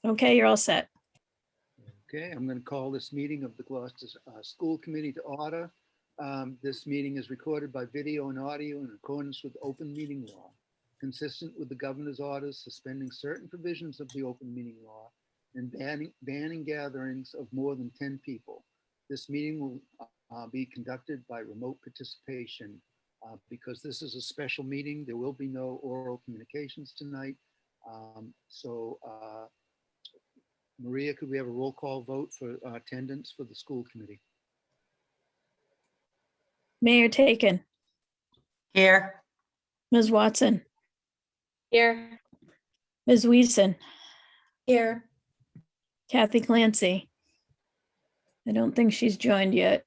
Okay, you're all set. Okay, I'm going to call this meeting of the Gloucester School Committee to order. This meeting is recorded by video and audio in accordance with open meeting law, consistent with the governor's orders suspending certain provisions of the open meeting law and banning gatherings of more than 10 people. This meeting will be conducted by remote participation. Because this is a special meeting, there will be no oral communications tonight. Maria, could we have a roll call vote for attendance for the school committee? Mayor Taken, Here. Ms. Watson, Here. Ms. Weason, Here. Kathy Clancy. I don't think she's joined yet.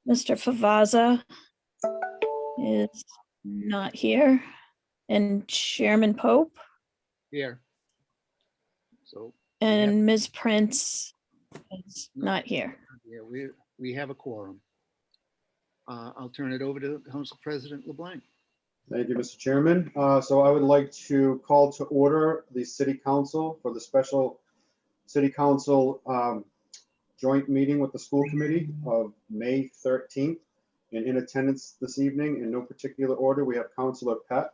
Mr. Favaza is not here. And Chairman Pope Here. So, and Ms. Prince is not here. yeah, we have a quorum. I'll turn it over to Council President LeBlanc. Thank you, Mr. Chairman. So I would like to call to order the City Council for the special City Council joint meeting with the school committee of May 13th. And in attendance this evening, in no particular order, we have Councilor Pett,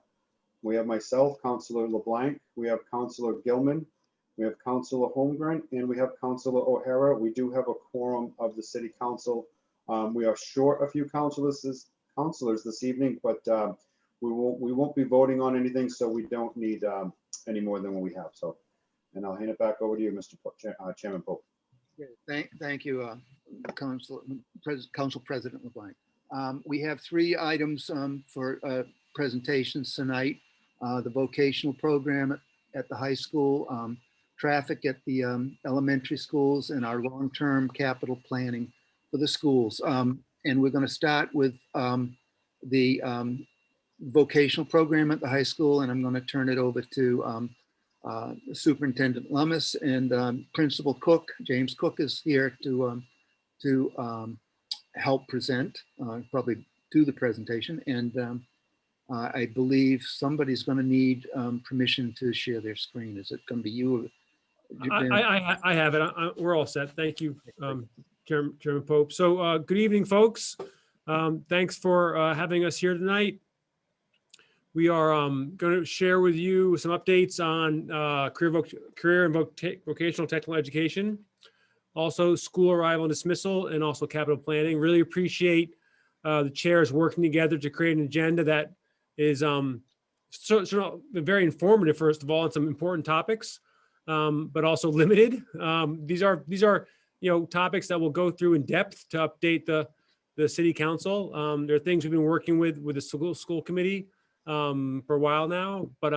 we have myself, Councilor LeBlanc, we have Councilor Gilman, we have Councilor Holmgren, and we have Councilor O'Hara. We do have a quorum of the City Council. We are short a few councilors this evening, but we won't be voting on anything, so we don't need any more than what we have. So, and I'll hand it back over to you, Mr. Chairman Pope. Thank you, Council President LeBlanc. We have 3 items for presentations tonight. The vocational program at the high school, traffic at the elementary schools, and our long-term capital planning for the schools. And we're going to start with the vocational program at the high school, and I'm going to turn it over to Superintendent Lummis and Principal Cook. James Cook is here to help present, probably do the presentation. And I believe somebody's going to need permission to share their screen. Is it going to be you? I have it. We're all set. Thank you, Chairman Pope. So good evening, folks. Thanks for having us here tonight. We are going to share with you some updates on career and vocational technical education, also school arrival and dismissal, and also capital planning. Really appreciate the chairs working together to create an agenda that is very informative, first of all, on some important topics, but also limited. These are topics that we'll go through in depth to update the city council. There are things we've been working with the school committee for a while now, but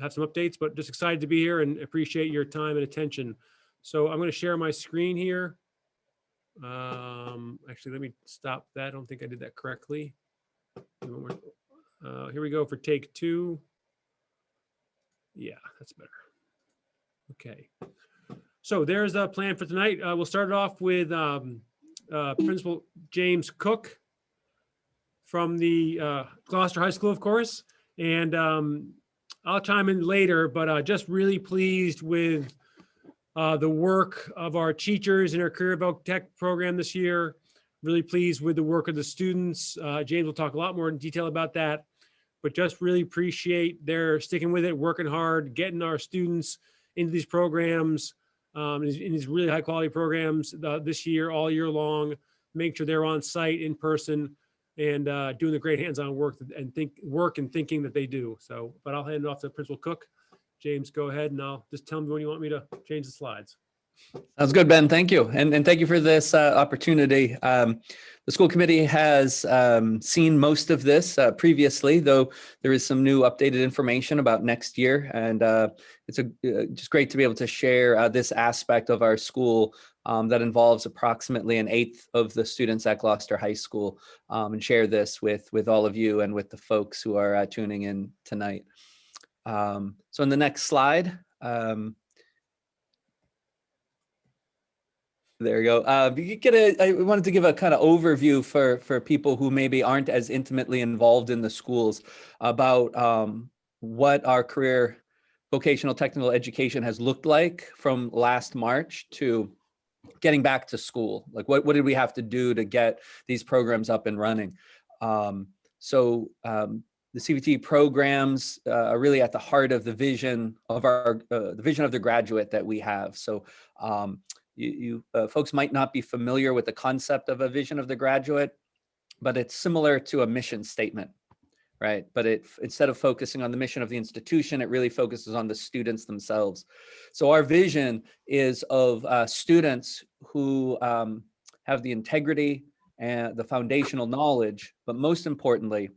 have some updates, but just excited to be here and appreciate your time and attention. So I'm going to share my screen here. Actually, let me stop that. I don't think I did that correctly. Here we go for take 2. Yeah, that's better. Okay. So there's the plan for tonight. We'll start it off with Principal James Cook from the Gloucester High School, of course. And I'll chime in later, but just really pleased with the work of our teachers in our Career Voc Tech program this year. Really pleased with the work of the students. James will talk a lot more in detail about that, but just really appreciate their sticking with it, working hard, getting our students into these programs, in these really high quality programs this year, all year long, make sure they're on site in person and doing the great hands-on work and thinking that they do. So, but I'll hand it off to Principal Cook. James, go ahead and I'll just tell me when you want me to change the slides. Sounds good, Ben. Thank you. And thank you for this opportunity. The school committee has seen most of this previously, though there is some new updated information about next year. And it's just great to be able to share this aspect of our school that involves approximately 1/8 of the students at Gloucester High School, and share this with all of you and with the folks who are tuning in tonight. So in the next slide, there you go. You get I wanted to give a kind of overview for people who maybe aren't as intimately involved in the schools about what our career vocational technical education has looked like from last March to getting back to school. Like what did we have to do to get these programs up and running? The CVT programs are really at the heart of the vision of the vision of the graduate that we have. So you folks might not be familiar with the concept of a vision of the graduate, but it's similar to a mission statement, right? But instead of focusing on the mission of the institution, it really focuses on the students themselves. So our vision is of students who have the integrity and the foundational knowledge, but most importantly,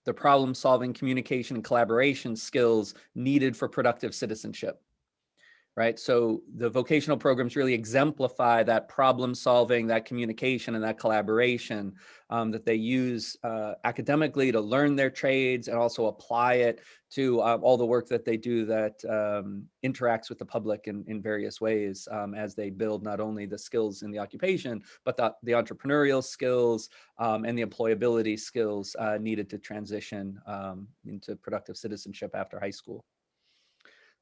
the problem-solving, communication, and collaboration skills needed for productive citizenship, right? So the vocational programs really exemplify that problem-solving, that communication, and that collaboration that they use academically to learn their trades and also apply it to all the work that they do that interacts with the public in various ways as they build not only the skills in the occupation, but the entrepreneurial skills and the employability skills needed to transition into productive citizenship after high school.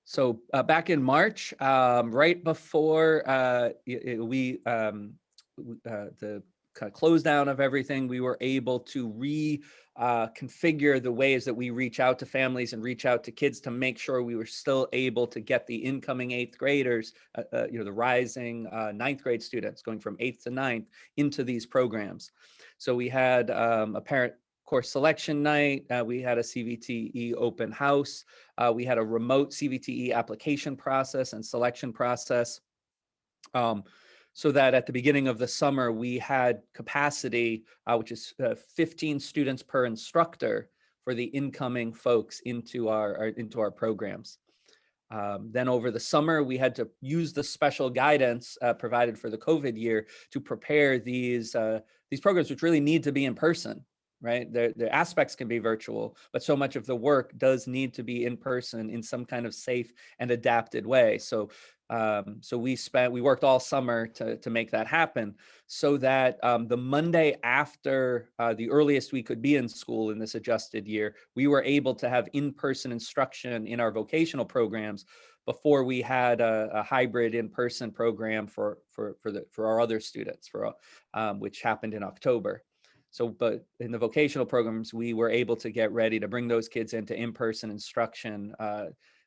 So back in March, right before the kind of close down of everything, we were able to reconfigure the ways that we reach out to families and reach out to kids to make sure we were still able to get the incoming 8th graders, the rising 9th grade students going from 8th to 9th into these programs. So we had a parent course selection night. We had a CVTE open house. We had a remote CVTE application process and selection process. So that at the beginning of the summer, we had capacity, which is 15 students per instructor for the incoming folks into our programs. Then over the summer, we had to use the special guidance provided for the COVID year to prepare these programs, which really need to be in person, right? The aspects can be virtual, but so much of the work does need to be in person in some kind of safe and adapted way. So we worked all summer to make that happen, so that the Monday after the earliest we could be in school in this adjusted year, we were able to have in-person instruction in our vocational programs before we had a hybrid in-person program for our other students, which happened in October. So, but in the vocational programs, we were able to get ready to bring those kids into in-person instruction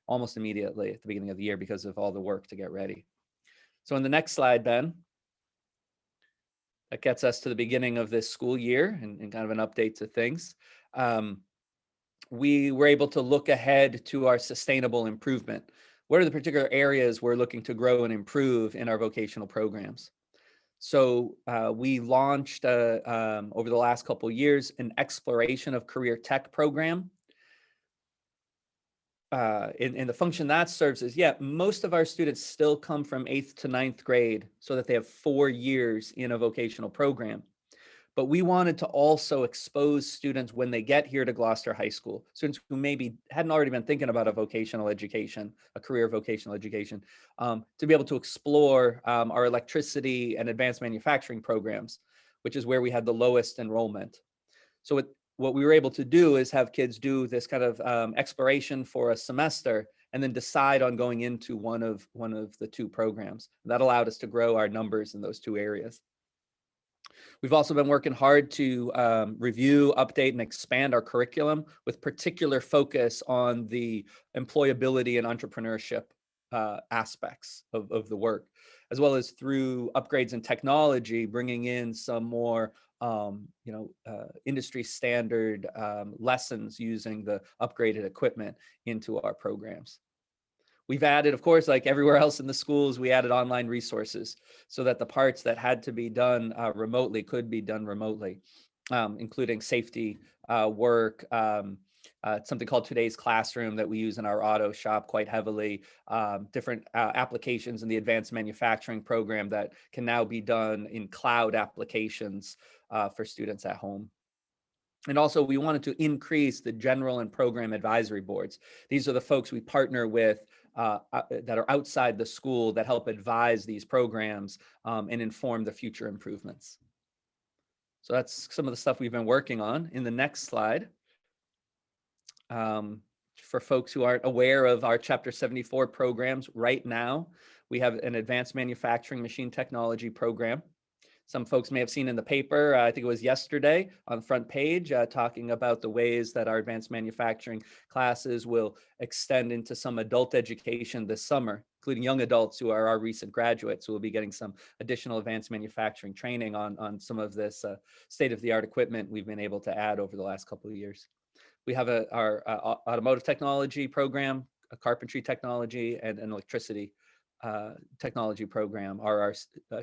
almost immediately at the beginning of the year because of all the work to get ready. So in the next slide, Ben, that gets us to the beginning of this school year and kind of an update to things. We were able to look ahead to our sustainable improvement. What are the particular areas we're looking to grow and improve in our vocational programs? So we launched over the last couple of years an exploration of career tech program. And the function that serves is, most of our students still come from 8th to 9th grade so that they have 4 years in a vocational program. But we wanted to also expose students when they get here to Gloucester High School, students who maybe hadn't already been thinking about a vocational education, a career vocational education, to be able to explore our electricity and advanced manufacturing programs, which is where we had the lowest enrollment. So what we were able to do is have kids do this kind of exploration for a semester and then decide on going into one of the 2 programs. That allowed us to grow our numbers in those 2 areas. We've also been working hard to review, update, and expand our curriculum with particular focus on the employability and entrepreneurship aspects of the work, as well as through upgrades in technology, bringing in some more industry standard lessons using the upgraded equipment into our programs. We've added, of course, like everywhere else in the schools, we added online resources so that the parts that had to be done remotely could be done remotely, including safety work, something called Today's Classroom that we use in our auto shop quite heavily, different applications in the advanced manufacturing program that can now be done in cloud applications for students at home. And also we wanted to increase the general and program advisory boards. These are the folks we partner with that are outside the school that help advise these programs and inform the future improvements. So that's some of the stuff we've been working on. In the next slide, for folks who aren't aware of our Chapter 74 programs, right now, we have an advanced manufacturing machine technology program. Some folks may have seen in the paper, I think it was yesterday on the front page, talking about the ways that our advanced manufacturing classes will extend into some adult education this summer, including young adults who are our recent graduates who will be getting some additional advanced manufacturing training on some of this state-of-the-art equipment we've been able to add over the last couple of years. We have our automotive technology program, a carpentry technology, and an electricity technology program are our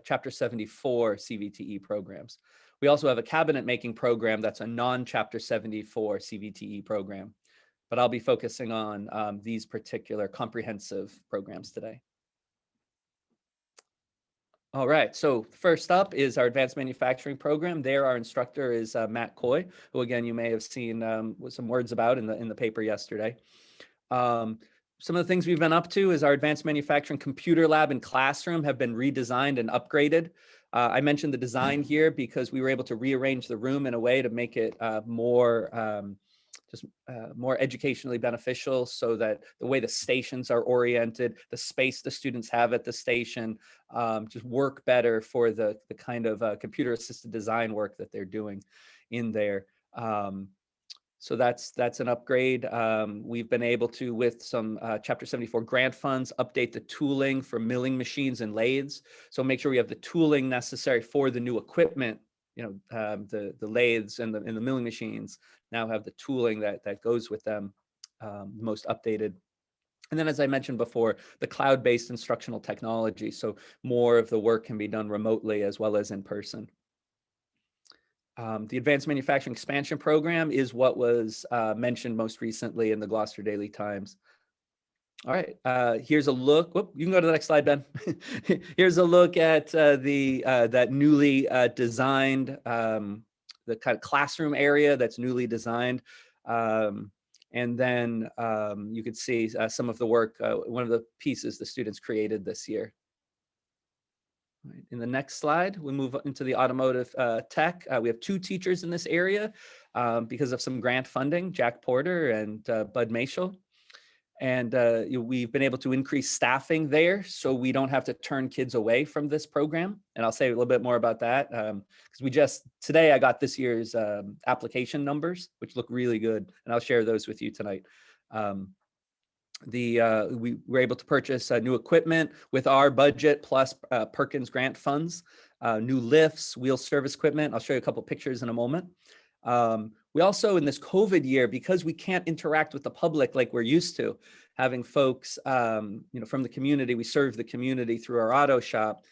Chapter 74 CVTE programs. We also have a cabinet making program that's a non-Chapter 74 CVTE program, but I'll be focusing on these particular comprehensive programs today. All right, so first up is our advanced manufacturing program. There, our instructor is Matt Coy, who again, you may have seen with some words about in the paper yesterday. Some of the things we've been up to is our advanced manufacturing computer lab and classroom have been redesigned and upgraded. I mentioned the design here because we were able to rearrange the room in a way to make it more educationally beneficial, so that the way the stations are oriented, the space the students have at the station, just work better for the kind of computer assisted design work that they're doing in there. So that's an upgrade. We've been able to, with some Chapter 74 grant funds, update the tooling for milling machines and lathes. So make sure we have the tooling necessary for the new equipment. You know, the lathes and the milling machines now have the tooling that goes with them, most updated. And then, as I mentioned before, the cloud-based instructional technology. So more of the work can be done remotely as well as in person. The Advanced Manufacturing Expansion Program is what was mentioned most recently in the Gloucester Daily Times. All right, here's a look. Whoop, you can go to the next slide, Ben. Here's a look at that newly designed, the kind of classroom area that's newly designed. And then you could see some of the work, one of the pieces the students created this year. Right. In the next slide, we move into the automotive tech. We have 2 teachers in this area because of some grant funding, Jack Porter and Bud Mashel. And we've been able to increase staffing there so we don't have to turn kids away from this program. And I'll say a little bit more about that because today I got this year's application numbers, which look really good. And I'll share those with you tonight. We were able to purchase new equipment with our budget plus Perkins grant funds, new lifts, wheel service equipment. I'll show you a couple pictures in a moment. We also, in this COVID year, because we can't interact with the public like we're used to, having folks from the community, we serve the community through our auto shop.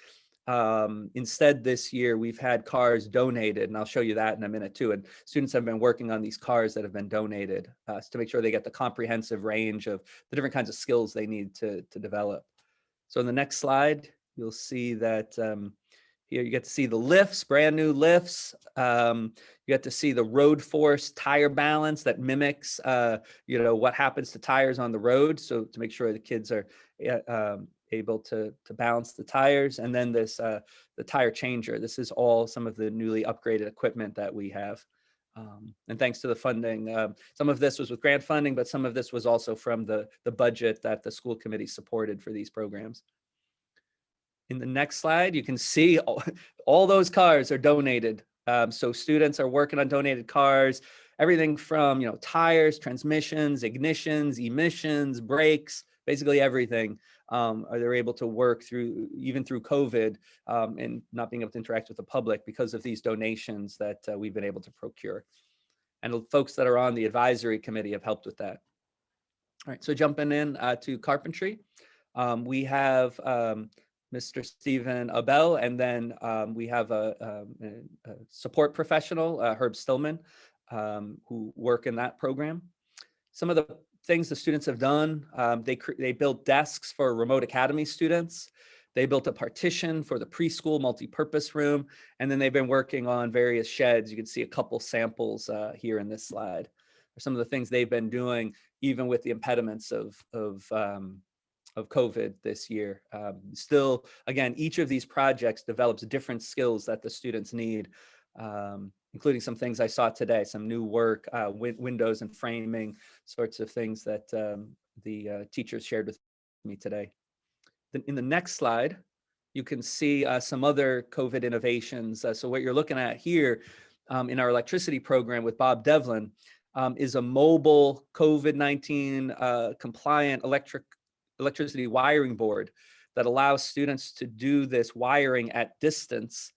Instead, this year, we've had cars donated, and I'll show you that in a minute too. And students have been working on these cars that have been donated to make sure they get the comprehensive range of the different kinds of skills they need to develop. So in the next slide, you'll see that here you get to see the lifts, brand new lifts. You get to see the road force tire balance that mimics, what happens to tires on the road. So to make sure the kids are able to balance the tires. And then this, the tire changer. This is all some of the newly upgraded equipment that we have. And thanks to the funding, some of this was with grant funding, but some of this was also from the budget that the school committee supported for these programs. In the next slide, you can see all those cars are donated. So students are working on donated cars, everything from tires, transmissions, ignitions, emissions, brakes, basically everything. They're able to work through, even through COVID, and not being able to interact with the public because of these donations that we've been able to procure. And the folks that are on the advisory committee have helped with that. All right, so jumping in to carpentry, we have Mr. Stephen Abel, and then we have a support professional, Herb Stillman, who work in that program. Some of the things the students have done, they built desks for remote academy students. They built a partition for the preschool multi-purpose room, and then they've been working on various sheds. You can see a couple samples here in this slide. Some of the things they've been doing, even with the impediments of COVID this year. Still, again, each of these projects develops different skills that the students need, including some things I saw today, some new work, windows and framing sorts of things that the teachers shared with me today. Then in the next slide, you can see some other COVID innovations. So what you're looking at here in our electricity program with Bob Devlin is a mobile COVID-19 compliant electricity wiring board that allows students to do this wiring at distance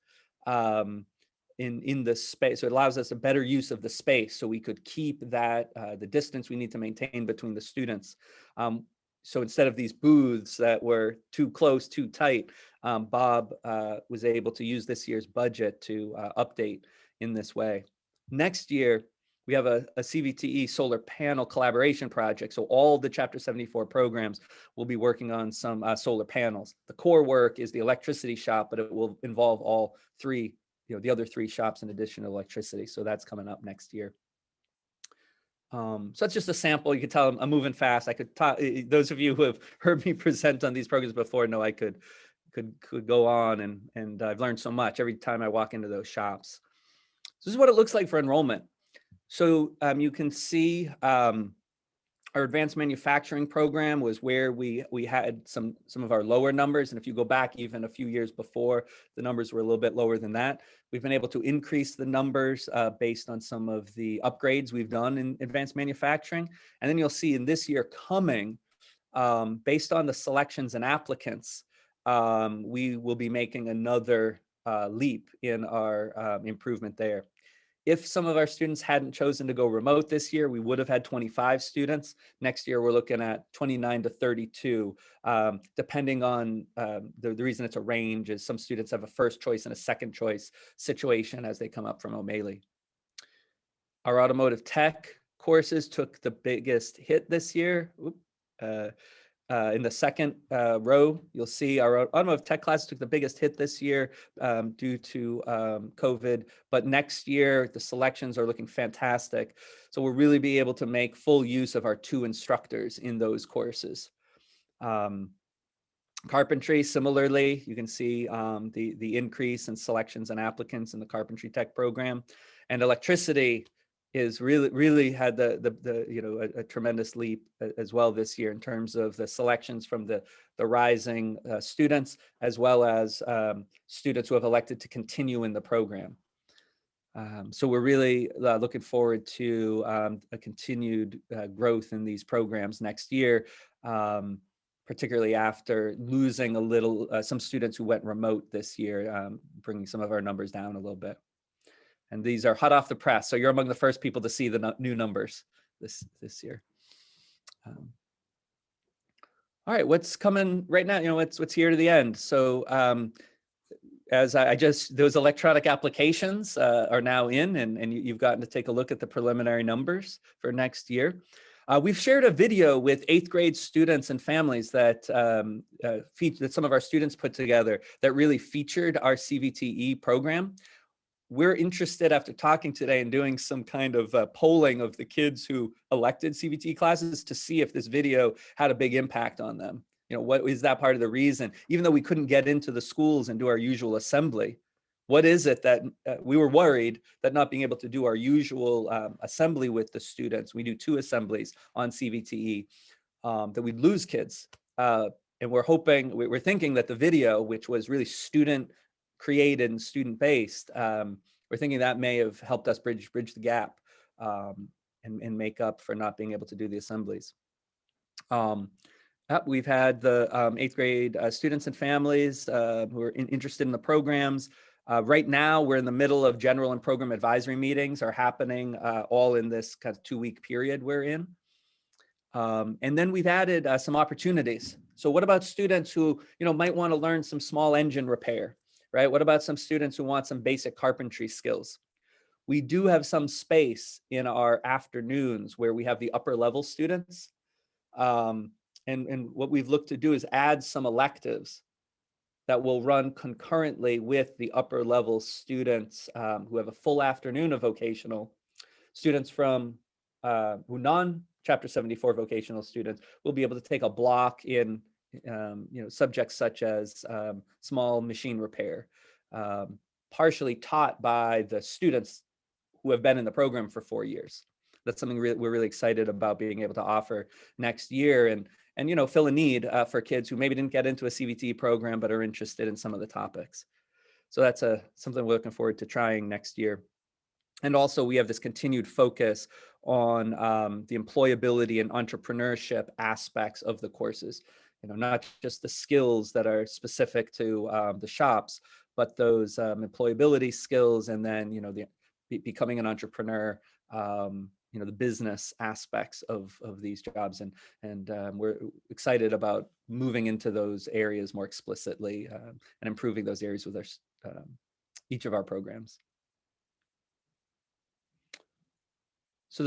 in the space. So it allows us a better use of the space, so we could keep that the distance we need to maintain between the students. So instead of these booths that were too close, too tight, Bob was able to use this year's budget to update in this way. Next year, we have a CVTE solar panel collaboration project. So all the Chapter 74 programs will be working on some solar panels. The core work is the electricity shop, but it will involve all three, the other three shops in addition to electricity. So that's coming up next year. So that's just a sample. You can tell I'm moving fast. I could talk. Those of you who have heard me present on these programs before know I could go on, and I've learned so much every time I walk into those shops. So this is what it looks like for enrollment. So you can see our advanced manufacturing program was where we had some of our lower numbers. And if you go back even a few years before, the numbers were a little bit lower than that. We've been able to increase the numbers based on some of the upgrades we've done in advanced manufacturing. And then you'll see in this year coming, based on the selections and applicants, we will be making another leap in our improvement there. If some of our students hadn't chosen to go remote this year, we would have had 25 students. Next year, we're looking at 29 to 32, depending on the reason it's a range is some students have a first choice and a second choice situation as they come up from O'Malley. Our automotive tech courses took the biggest hit this year. In the second row, you'll see our automotive tech class took the biggest hit this year due to COVID. But next year, the selections are looking fantastic. So we'll really be able to make full use of our 2 instructors in those courses. Carpentry, similarly, you can see the increase in selections and applicants in the carpentry tech program. And electricity is really had a tremendous leap as well this year in terms of the selections from the rising students, as well as students who have elected to continue in the program. So we're really looking forward to a continued growth in these programs next year, particularly after losing a little some students who went remote this year, bringing some of our numbers down a little bit. And these are hot off the press. So you're among the first people to see the new numbers this year. All right, what's coming right now? What's here to the end. So as those electronic applications are now in, and you've gotten to take a look at the preliminary numbers for next year. We've shared a video with 8th grade students and families that that some of our students put together that really featured our CVTE program. We're interested, after talking today and doing some kind of polling of the kids who elected CVT classes, to see if this video had a big impact on them. What is that part of the reason? Even though we couldn't get into the schools and do our usual assembly, what is it that we were worried that not being able to do our usual assembly with the students, we do 2 assemblies on CVTE, that we'd lose kids. And we're thinking that the video, which was really student created and student-based, we're thinking that may have helped us bridge the gap and make up for not being able to do the assemblies. We've had the 8th grade students and families who are interested in the programs. Right now, we're in the middle of general and program advisory meetings are happening all in this kind of 2-week period we're in. And then we've added some opportunities. So what about students who might want to learn some small engine repair? Right? What about some students who want some basic carpentry skills? We do have some space in our afternoons where we have the upper level students. And what we've looked to do is add some electives that will run concurrently with the upper level students who have a full afternoon of vocational. Students from who non-Chapter 74 vocational students will be able to take a block in subjects such as small machine repair, partially taught by the students who have been in the program for 4 years. That's something we're really excited about being able to offer next year and fill a need for kids who maybe didn't get into a CVT program but are interested in some of the topics. So that's something we're looking forward to trying next year. And also we have this continued focus on the employability and entrepreneurship aspects of the courses. Not just the skills that are specific to the shops, but those employability skills, and then becoming an entrepreneur, the business aspects of these jobs, and we're excited about moving into those areas more explicitly and improving those areas with each of our programs. So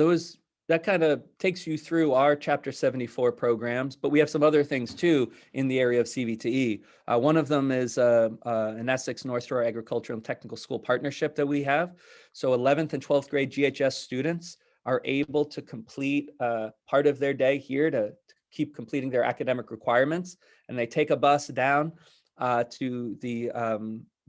that kind of takes you through our Chapter 74 programs, but we have some other things too in the area of CVTE. One of them is an Essex North Shore Agricultural and Technical School partnership that we have. So 11th and 12th grade GHS students are able to complete part of their day here to keep completing their academic requirements, and they take a bus down to the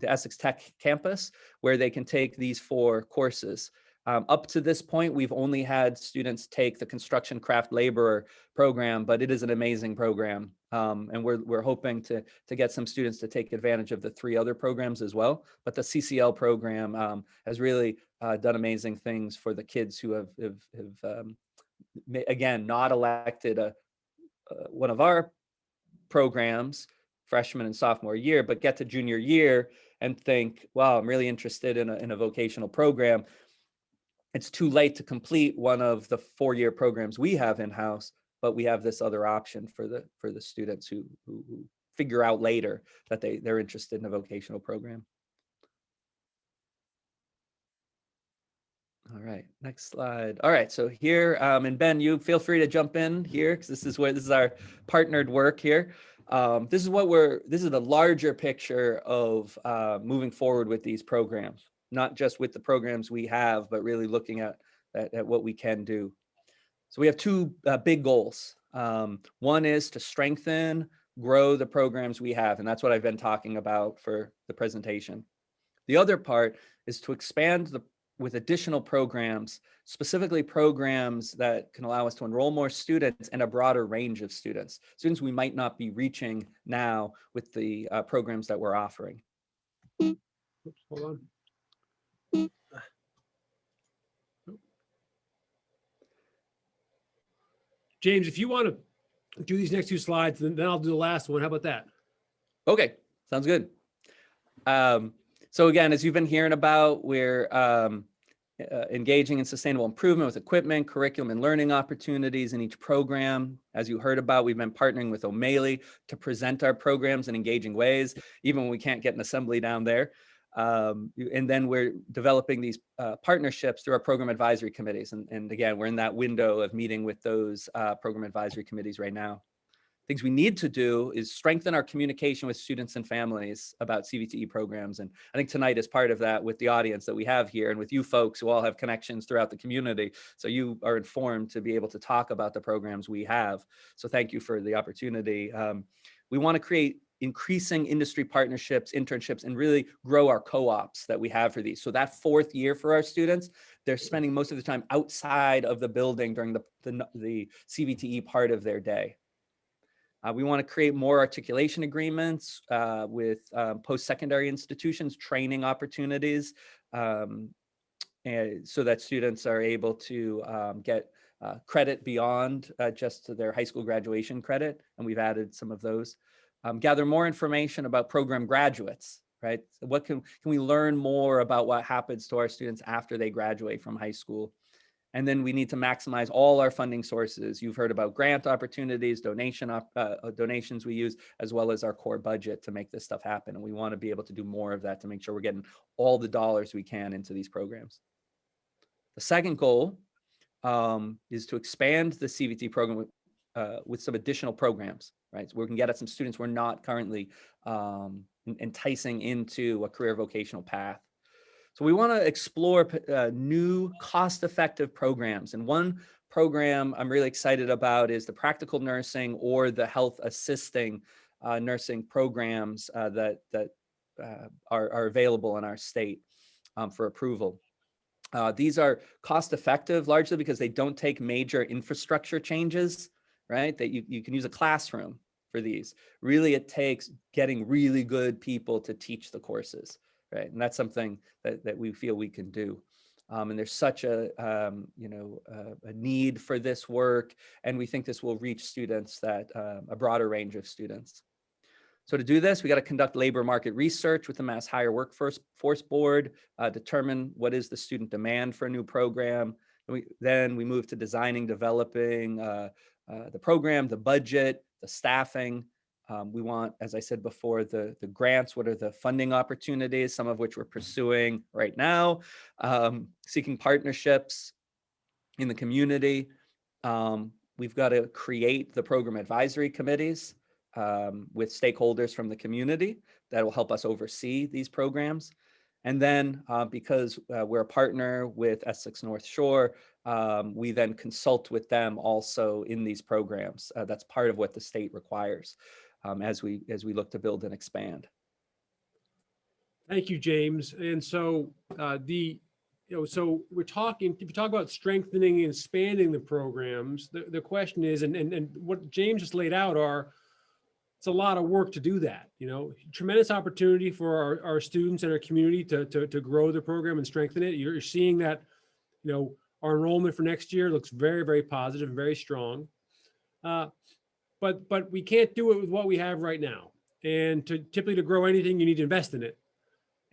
Essex Tech campus where they can take these 4 courses. Up to this point, we've only had students take the construction craft laborer program, but it is an amazing program. And we're hoping to get some students to take advantage of the 3 other programs as well. But the CCL program has really done amazing things for the kids who have again, not elected one of our programs freshman and sophomore year, but get to junior year and think, wow, I'm really interested in a vocational program. It's too late to complete one of the 4-year programs we have in-house, but we have this other option for the students who figure out later that they're interested in a vocational program. All right, next slide. All right, so here, and Ben, you feel free to jump in here because this is our partnered work here. This is the larger picture of moving forward with these programs. Not just with the programs we have, but really looking at what we can do. So we have 2 big goals. One is to strengthen, grow the programs we have, and that's what I've been talking about for the presentation. The other part is to expand with additional programs, specifically programs that can allow us to enroll more students and a broader range of students we might not be reaching now with the programs that we're offering. Oops, hold on. James, if you want to do these next 2 slides, then I'll do the last one. How about that? Okay, sounds good. So again, as you've been hearing about, we're engaging in sustainable improvement with equipment, curriculum, and learning opportunities in each program. As you heard about, we've been partnering with O'Malley to present our programs in engaging ways, even when we can't get an assembly down there. And then we're developing these partnerships through our program advisory committees. And again, we're in that window of meeting with those program advisory committees right now. Things we need to do is strengthen our communication with students and families about CVTE programs. And I think tonight is part of that with the audience that we have here and with you folks who all have connections throughout the community. So you are informed to be able to talk about the programs we have. So thank you for the opportunity. We want to create increasing industry partnerships, internships, and really grow our co-ops that we have for these. So that 4th year for our students, they're spending most of the time outside of the building during the CVTE part of their day. We want to create more articulation agreements with post-secondary institutions, training opportunities, and so that students are able to get credit beyond just their high school graduation credit. And we've added some of those. Gather more information about program graduates, right? What can we learn more about what happens to our students after they graduate from high school? And then we need to maximize all our funding sources. You've heard about grant opportunities, donations we use, as well as our core budget to make this stuff happen. And we want to be able to do more of that to make sure we're getting all the dollars we can into these programs. The second goal is to expand the CVT program with some additional programs, right? So we can get at some students we're not currently enticing into a career vocational path. So we want to explore new cost-effective programs. And one program I'm really excited about is the practical nursing or the health assisting nursing programs that are available in our state for approval. These are cost effective largely because they don't take major infrastructure changes, right? That you can use a classroom for these. Really, it takes getting really good people to teach the courses, right? And that's something that we feel we can do. And there's such a need for this work, and we think this will reach students that a broader range of students. So to do this, we got to conduct labor market research with the Mass Higher Workforce Board, determine what is the student demand for a new program. Then we move to designing, developing the program, the budget, the staffing. We want, as I said before, the grants. What are the funding opportunities, some of which we're pursuing right now, seeking partnerships in the community. We've got to create the program advisory committees with stakeholders from the community that will help us oversee these programs. And then because we're a partner with Essex North Shore, we then consult with them also in these programs. That's part of what the state requires as we look to build and expand. Thank you, James. And so so we're talking, if you talk about strengthening and expanding the programs, the question is, and what James just laid out it's a lot of work to do that, tremendous opportunity for our students and our community to grow the program and strengthen it. You're seeing that, our enrollment for next year looks very, very positive and very strong. But we can't do it with what we have right now. And typically to grow anything, you need to invest in it.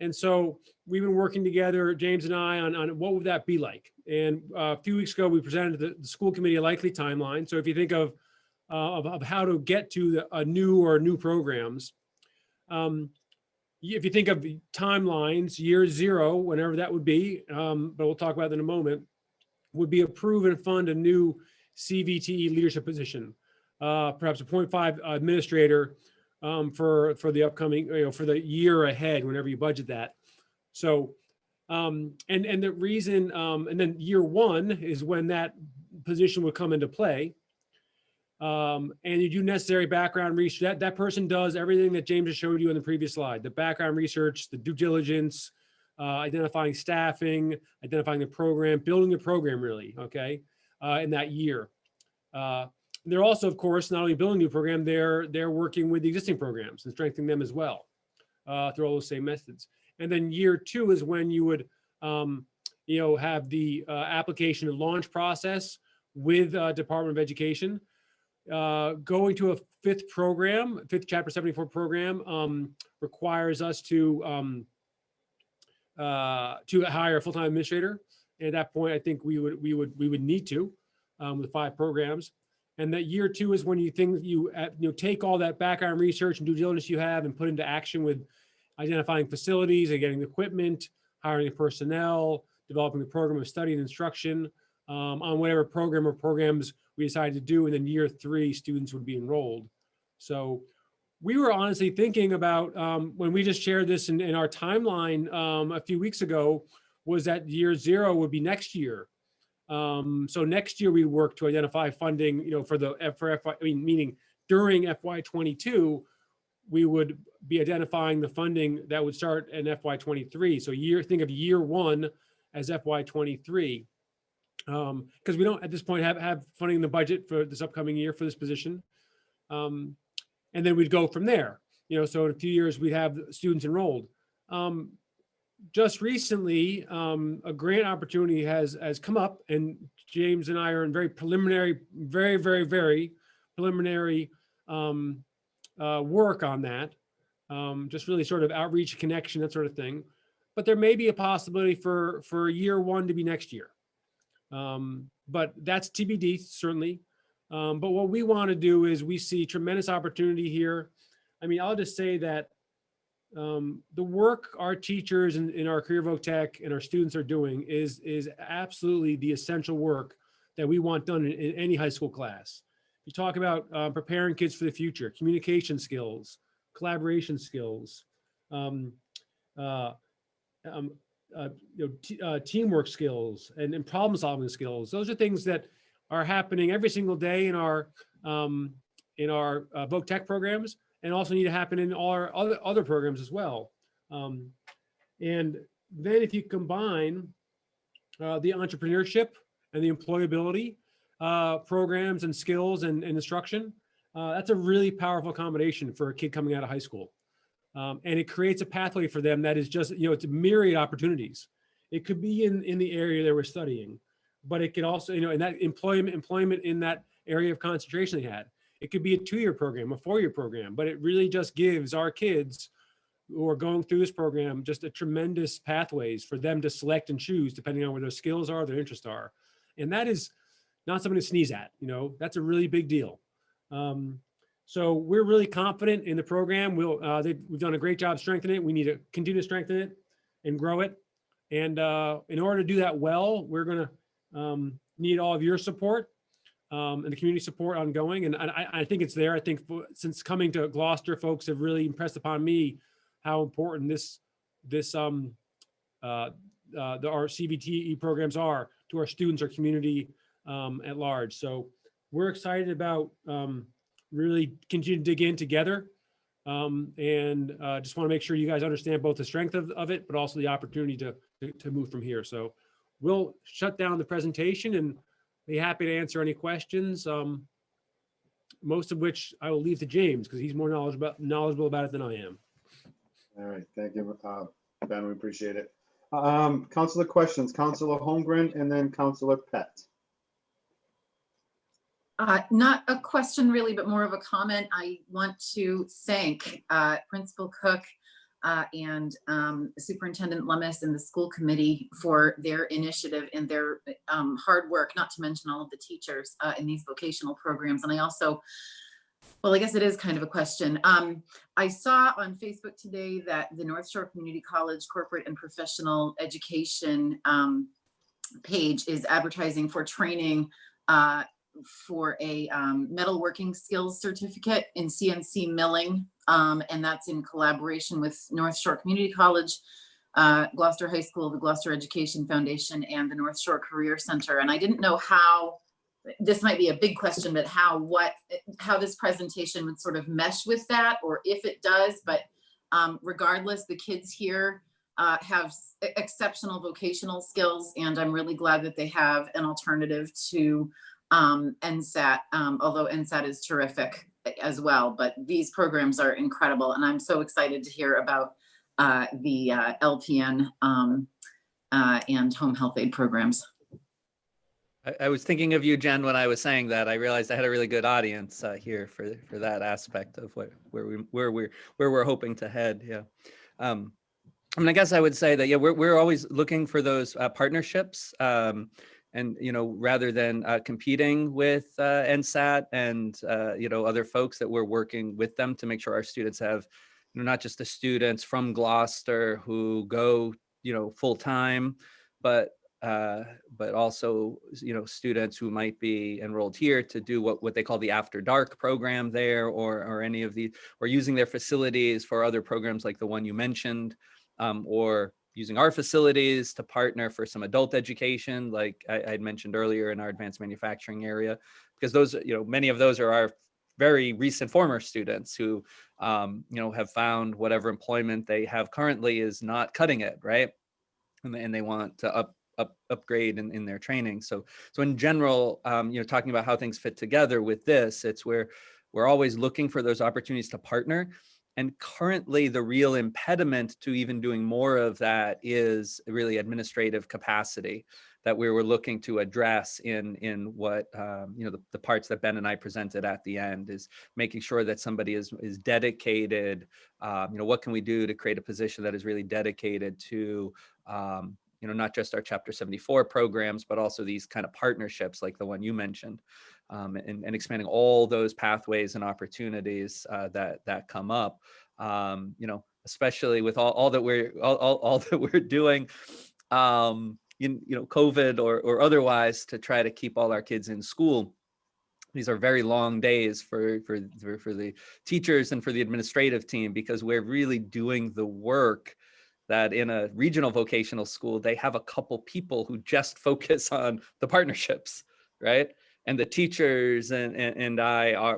And so we've been working together, James and I, on what would that be like. And a few weeks ago, we presented to the school committee a likely timeline. So if you think of how to get to a new programs, if you think of the timelines, year 0, whenever that would be, but we'll talk about that in a moment, would be approve and fund a new CVTE leadership position, perhaps a 0.5 administrator for the upcoming, for the year ahead, whenever you budget that. So, and the reason, and then year 1 is when that position would come into play. And you do necessary background research. That person does everything that James has showed you in the previous slide: the background research, the due diligence, identifying staffing, identifying the program, building the program really, okay, in that year. They're also, of course, not only building a new program, they're working with the existing programs and strengthening them as well through all those same methods. And then year 2 is when you would, have the application and launch process with Department of Education. Going to a 5th Chapter 74 program requires us to hire a full-time administrator. And at that point, I think we would need to with 5 programs. And that year 2 is when you take all that background research and due diligence you have and put into action with identifying facilities and getting equipment, hiring the personnel, developing the program of study and instruction on whatever program or programs we decided to do. And then year 3, students would be enrolled. So we were honestly thinking about when we just shared this in our timeline a few weeks ago, was that year 0 would be next year. So next year we work to identify funding, for FY, meaning during FY22, we would be identifying the funding that would start in FY23. So think of year 1 as FY23. Because we don't at this point have funding in the budget for this upcoming year for this position. And then we'd go from there, so in a few years we'd have students enrolled. Just recently, a grant opportunity has come up, and James and I are in very preliminary work on that. Just really sort of outreach, connection, that sort of thing. But there may be a possibility for year 1 to be next year. But that's TBD, certainly. But what we want to do is we see tremendous opportunity here. I'll just say that the work our teachers in our Career Voc Tech and our students are doing is absolutely the essential work that we want done in any high school class. You talk about preparing kids for the future, communication skills, collaboration skills, teamwork skills, and problem solving skills. Those are things that are happening every single day in our Voc Tech programs, and also need to happen in all our other programs as well. And then if you combine the entrepreneurship and the employability programs and skills and instruction. That's a really powerful combination for a kid coming out of high school. And it creates a pathway for them that is just, it's myriad opportunities. It could be in the area they were studying, but it could also, in that employment in that area of concentration they had. It could be a 2-year program, a 4-year program, but it really just gives our kids who are going through this program just a tremendous pathways for them to select and choose depending on where their skills are, their interests are. And that is not something to sneeze at, that's a really big deal. So we're really confident in the program. We've done a great job strengthening it. We need to continue to strengthen it and grow it. And in order to do that well, we're going to need all of your support and the community support ongoing. And I think it's there. I think since coming to Gloucester, folks have really impressed upon me how important our CVTE programs are to our students, our community at large. So we're excited about really continue to dig in together and just want to make sure you guys understand both the strength of it, but also the opportunity to move from here. So we'll shut down the presentation and be happy to answer any questions, most of which I will leave to James because he's more knowledgeable about it than I am. All right, thank you, Ben, we appreciate it. Councilor questions, Councilor Holmgren, and then Councilor Pett. Not a question really, but more of a comment. I want to thank Principal Cook and Superintendent Lummis and the school committee for their initiative and their hard work, not to mention all of the teachers in these vocational programs. And I also, well, I guess it is kind of a question. I saw on Facebook today that the North Shore Community College Corporate and Professional Education page is advertising for training for a metalworking skills certificate in CNC milling. And that's in collaboration with North Shore Community College, Gloucester High School, the Gloucester Education Foundation, and the North Shore Career Center. And I didn't know how, this might be a big question, but how this presentation would sort of mesh with that, or if it does, but regardless, the kids here have exceptional vocational skills, and I'm really glad that they have an alternative to NSAT, although NSAT is terrific as well, but these programs are incredible. And I'm so excited to hear about the LPN and home health aid programs. I was thinking of you, Jen, when I was saying that. I realized I had a really good audience here for that aspect of where we're hoping to head. Yeah. I mean, I guess I would say that, yeah, we're always looking for those partnerships. And, rather than competing with NSAT and, other folks, that we're working with them to make sure our students have, not just the students from Gloucester who go, full time, but also, students who might be enrolled here to do what they call the After Dark program there, or any of the, or using their facilities for other programs like the one you mentioned, or using our facilities to partner for some adult education, like I'd mentioned earlier in our advanced manufacturing area, because those, many of those are our very recent former students who, have found whatever employment they have currently is not cutting it, right? And they want to upgrade in their training. So in general, talking about how things fit together with this, it's where we're always looking for those opportunities to partner. And currently, the real impediment to even doing more of that is really administrative capacity that we were looking to address in what, the parts that Ben and I presented at the end, is making sure that somebody is dedicated. What can we do to create a position that is really dedicated to, not just our Chapter 74 programs, but also these kind of partnerships like the one you mentioned. And expanding all those pathways and opportunities that come up, especially with all that we're doing, COVID or otherwise, to try to keep all our kids in school. These are very long days for the teachers and for the administrative team, because we're really doing the work that in a regional vocational school, they have a couple people who just focus on the partnerships, right? and the teachers and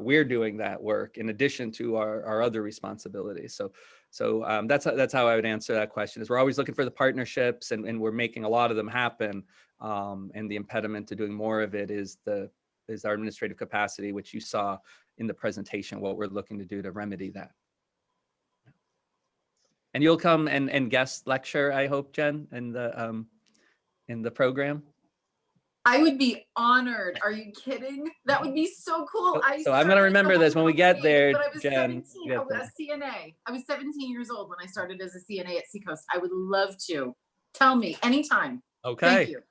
we're doing that work in addition to our other responsibilities. So that's how I would answer that question. Is we're always looking for the partnerships, and we're making a lot of them happen. And the impediment to doing more of it is our administrative capacity, which you saw in the presentation, what we're looking to do to remedy that. And you'll come and guest lecture, I hope, Jen, in the program. I would be honored. Are you kidding? That would be so cool. So I'm gonna remember this when we get there, But I was Jen. 17, I was a CNA. I was 17 years old when I started as a CNA at Seacoast. I would love to. Tell me anytime. Thank Okay. you.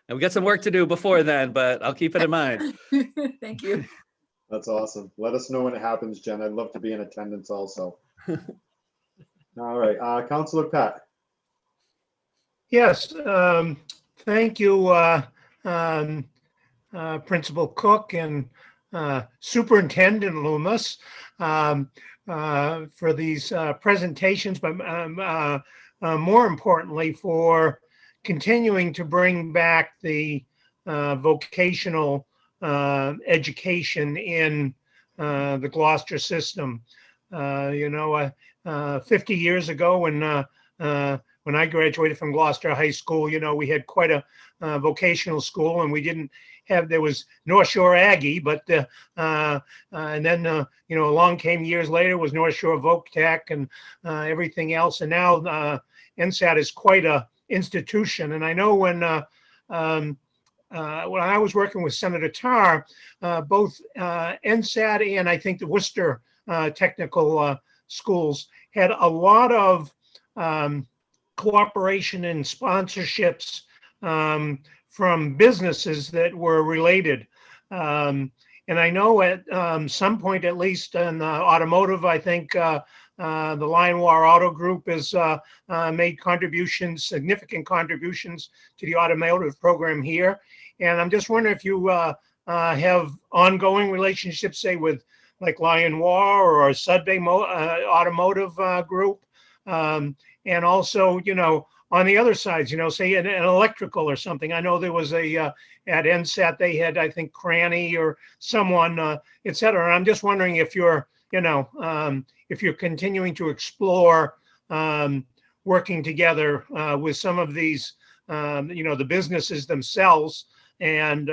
And we got some work to do before then, but I'll keep it in mind. Thank you. That's awesome. Let us know when it happens, Jen. I'd love to be in attendance also. All right, Counselor Pat. Yes, thank you, Principal Cook and Superintendent Loomis for these presentations, but more importantly, for continuing to bring back the vocational education in the Gloucester system. 50 years ago when I graduated from Gloucester High School, we had quite a vocational school, and we didn't have, there was North Shore Aggie, but and then along came years later was North Shore Voc Tech and everything else, and now NSAT is quite a institution. And I know when I was working with Senator Tarr, both NSAT and I think the Worcester technical schools had a lot of cooperation and sponsorships from businesses that were related. And I know at some point, at least in automotive, I think the Lionwar Auto Group has made contributions, significant contributions to the automotive program here. And I'm just wondering if you have ongoing relationships, say with like Lionwar or Sudbury Automotive Group. And also, on the other sides, say an electrical or something. I know there was at NSAT, they had, I think, Cranny or someone, et cetera. And I'm just wondering if you're, if you're continuing to explore working together with some of these, the businesses themselves, and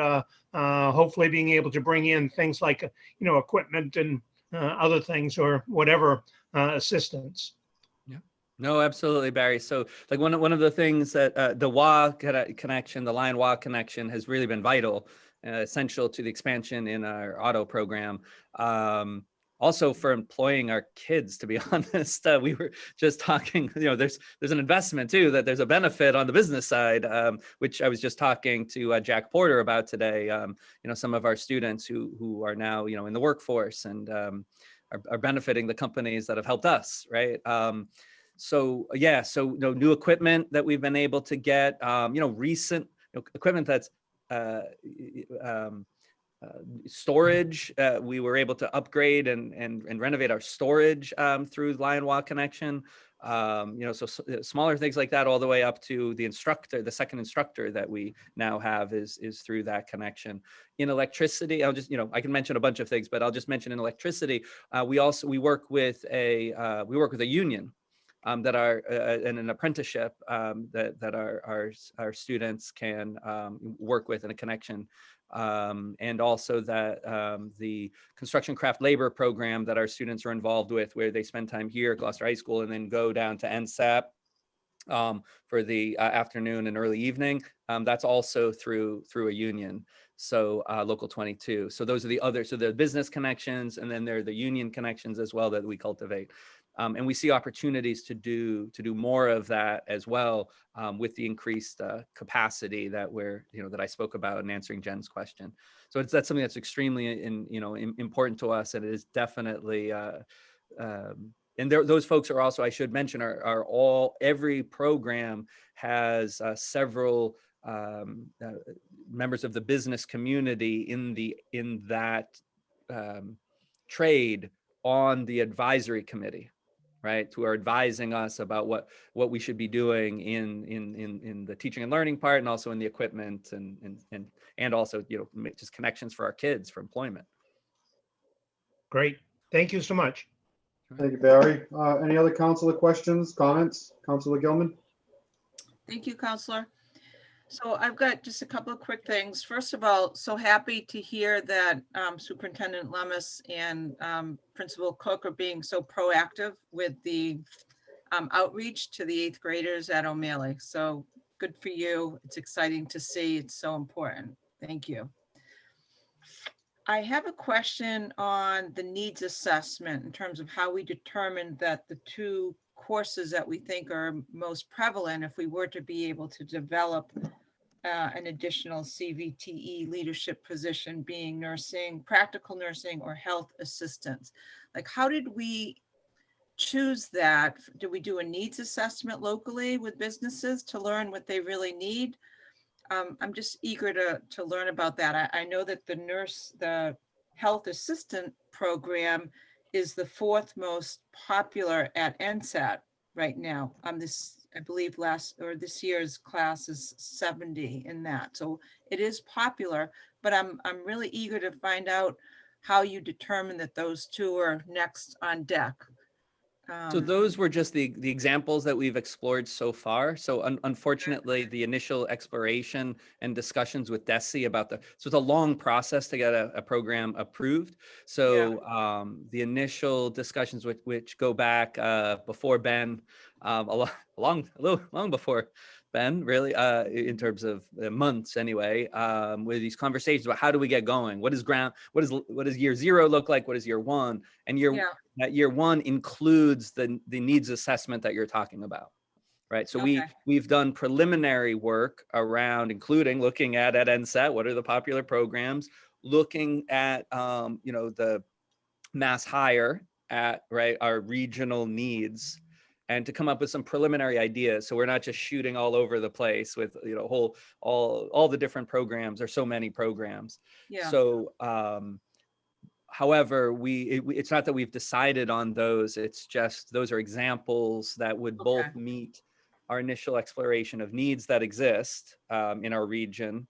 hopefully being able to bring in things like, equipment and other things or whatever assistance. No, absolutely, Barry. So like one of the things that the WA connection, the Lion WA connection has really been vital, essential to the expansion in our auto program. Also for employing our kids, to be honest. We were just talking, there's an investment too, that there's a benefit on the business side, which I was just talking to Jack Porter about today. Some of our students who are now, in the workforce and are benefiting the companies that have helped us, right? So new equipment that we've been able to get, recent equipment that's storage. We were able to upgrade and renovate our storage through the Lionwalk connection. So smaller things like that, all the way up to the instructor, the second instructor that we now have is through that connection. In electricity, I'll just, I can mention a bunch of things, but I'll just mention in electricity, we work with a union. That are in an apprenticeship that our students can work with in a connection, and also that the construction craft labor program that our students are involved with, where they spend time here at Gloucester High School and then go down to NSAP for the afternoon and early evening. That's also through a union. So Local 22. So those are the other, so the business connections, and then there are the union connections as well that we cultivate. And we see opportunities to do more of that as well, with the increased capacity that that I spoke about in answering Jen's question. So that's something that's extremely important to us, and it is definitely. And those folks are also, I should mention, are all, every program has several members of the business community in that trade on the advisory committee. right? Who are advising us about what we should be doing in the teaching and learning part, and also in the equipment and also, just connections for our kids for employment. Great. Thank you so much. Thank you, Barry. Any other counselor questions, comments? Counselor Gilman? Thank you, Counselor. So I've got just a couple of quick things. First of all, so happy to hear that Superintendent Lummis and Principal Cook are being so proactive with the outreach to the 8th graders at O'Malley. So good for you. It's exciting to see. It's so important. Thank you. I have a question on the needs assessment in terms of how we determined that the 2 courses that we think are most prevalent, if we were to be able to develop an additional CVTE leadership position, being nursing, practical nursing, or health assistance. Like, how did we choose that? Do we do a needs assessment locally with businesses to learn what they really need? I'm just eager to learn about that. I know that the health assistant program is the 4th most popular at NSAT right now. I believe this year's class is 70 in that. So it is popular, but I'm really eager to find out how you determine that those 2 are next on deck. So those were just the examples that we've explored so far. So unfortunately, the initial exploration and discussions with DESE about so it's a long process to get a program approved. So the initial discussions which go back before Ben, long before Ben, really, in terms of months anyway, with these conversations about how do we get going? What does year 0 look like? What does year 1? And that year 1 includes the needs assessment that you're talking about, right? So we've done preliminary work around, including looking at NSAT, what are the popular programs, looking at the Mass Higher at our regional needs, and to come up with some preliminary ideas. So we're not just shooting all over the place with all the different programs. There's so many programs. Yeah. So however, it's not that we've decided on those. It's just those are examples that would both meet our initial exploration of needs that exist in our region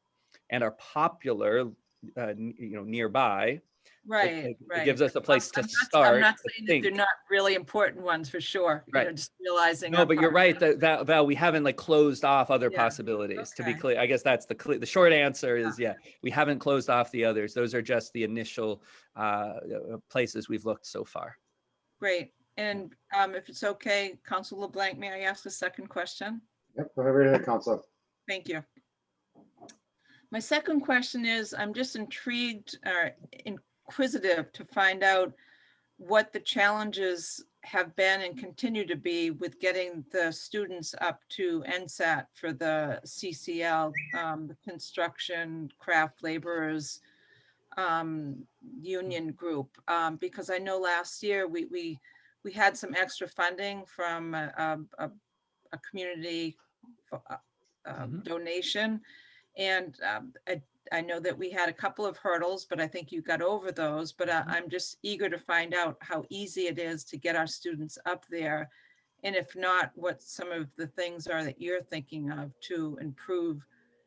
and are popular, nearby. Right. It gives us a place to start. I'm not saying that they're not really important ones for sure. Right. Just realizing. No, but you're right that Val, we haven't closed off other Yeah. possibilities. To be Okay. clear, I guess that's the short answer is we haven't closed off the others. Those are just the initial places we've looked so far. Great. And if it's okay, Councilor LeBlanc, may I ask a second question? Yep, go right ahead, Counselor. Thank you. My second question is, I'm just intrigued or inquisitive to find out what the challenges have been and continue to be with getting the students up to NSAT for the CCL, the construction, craft laborers union group. Because I know last year we had some extra funding from a community donation. And I know that we had a couple of hurdles, but I think you got over those. But I'm just eager to find out how easy it is to get our students up there. And if not, what some of the things are that you're thinking of to improve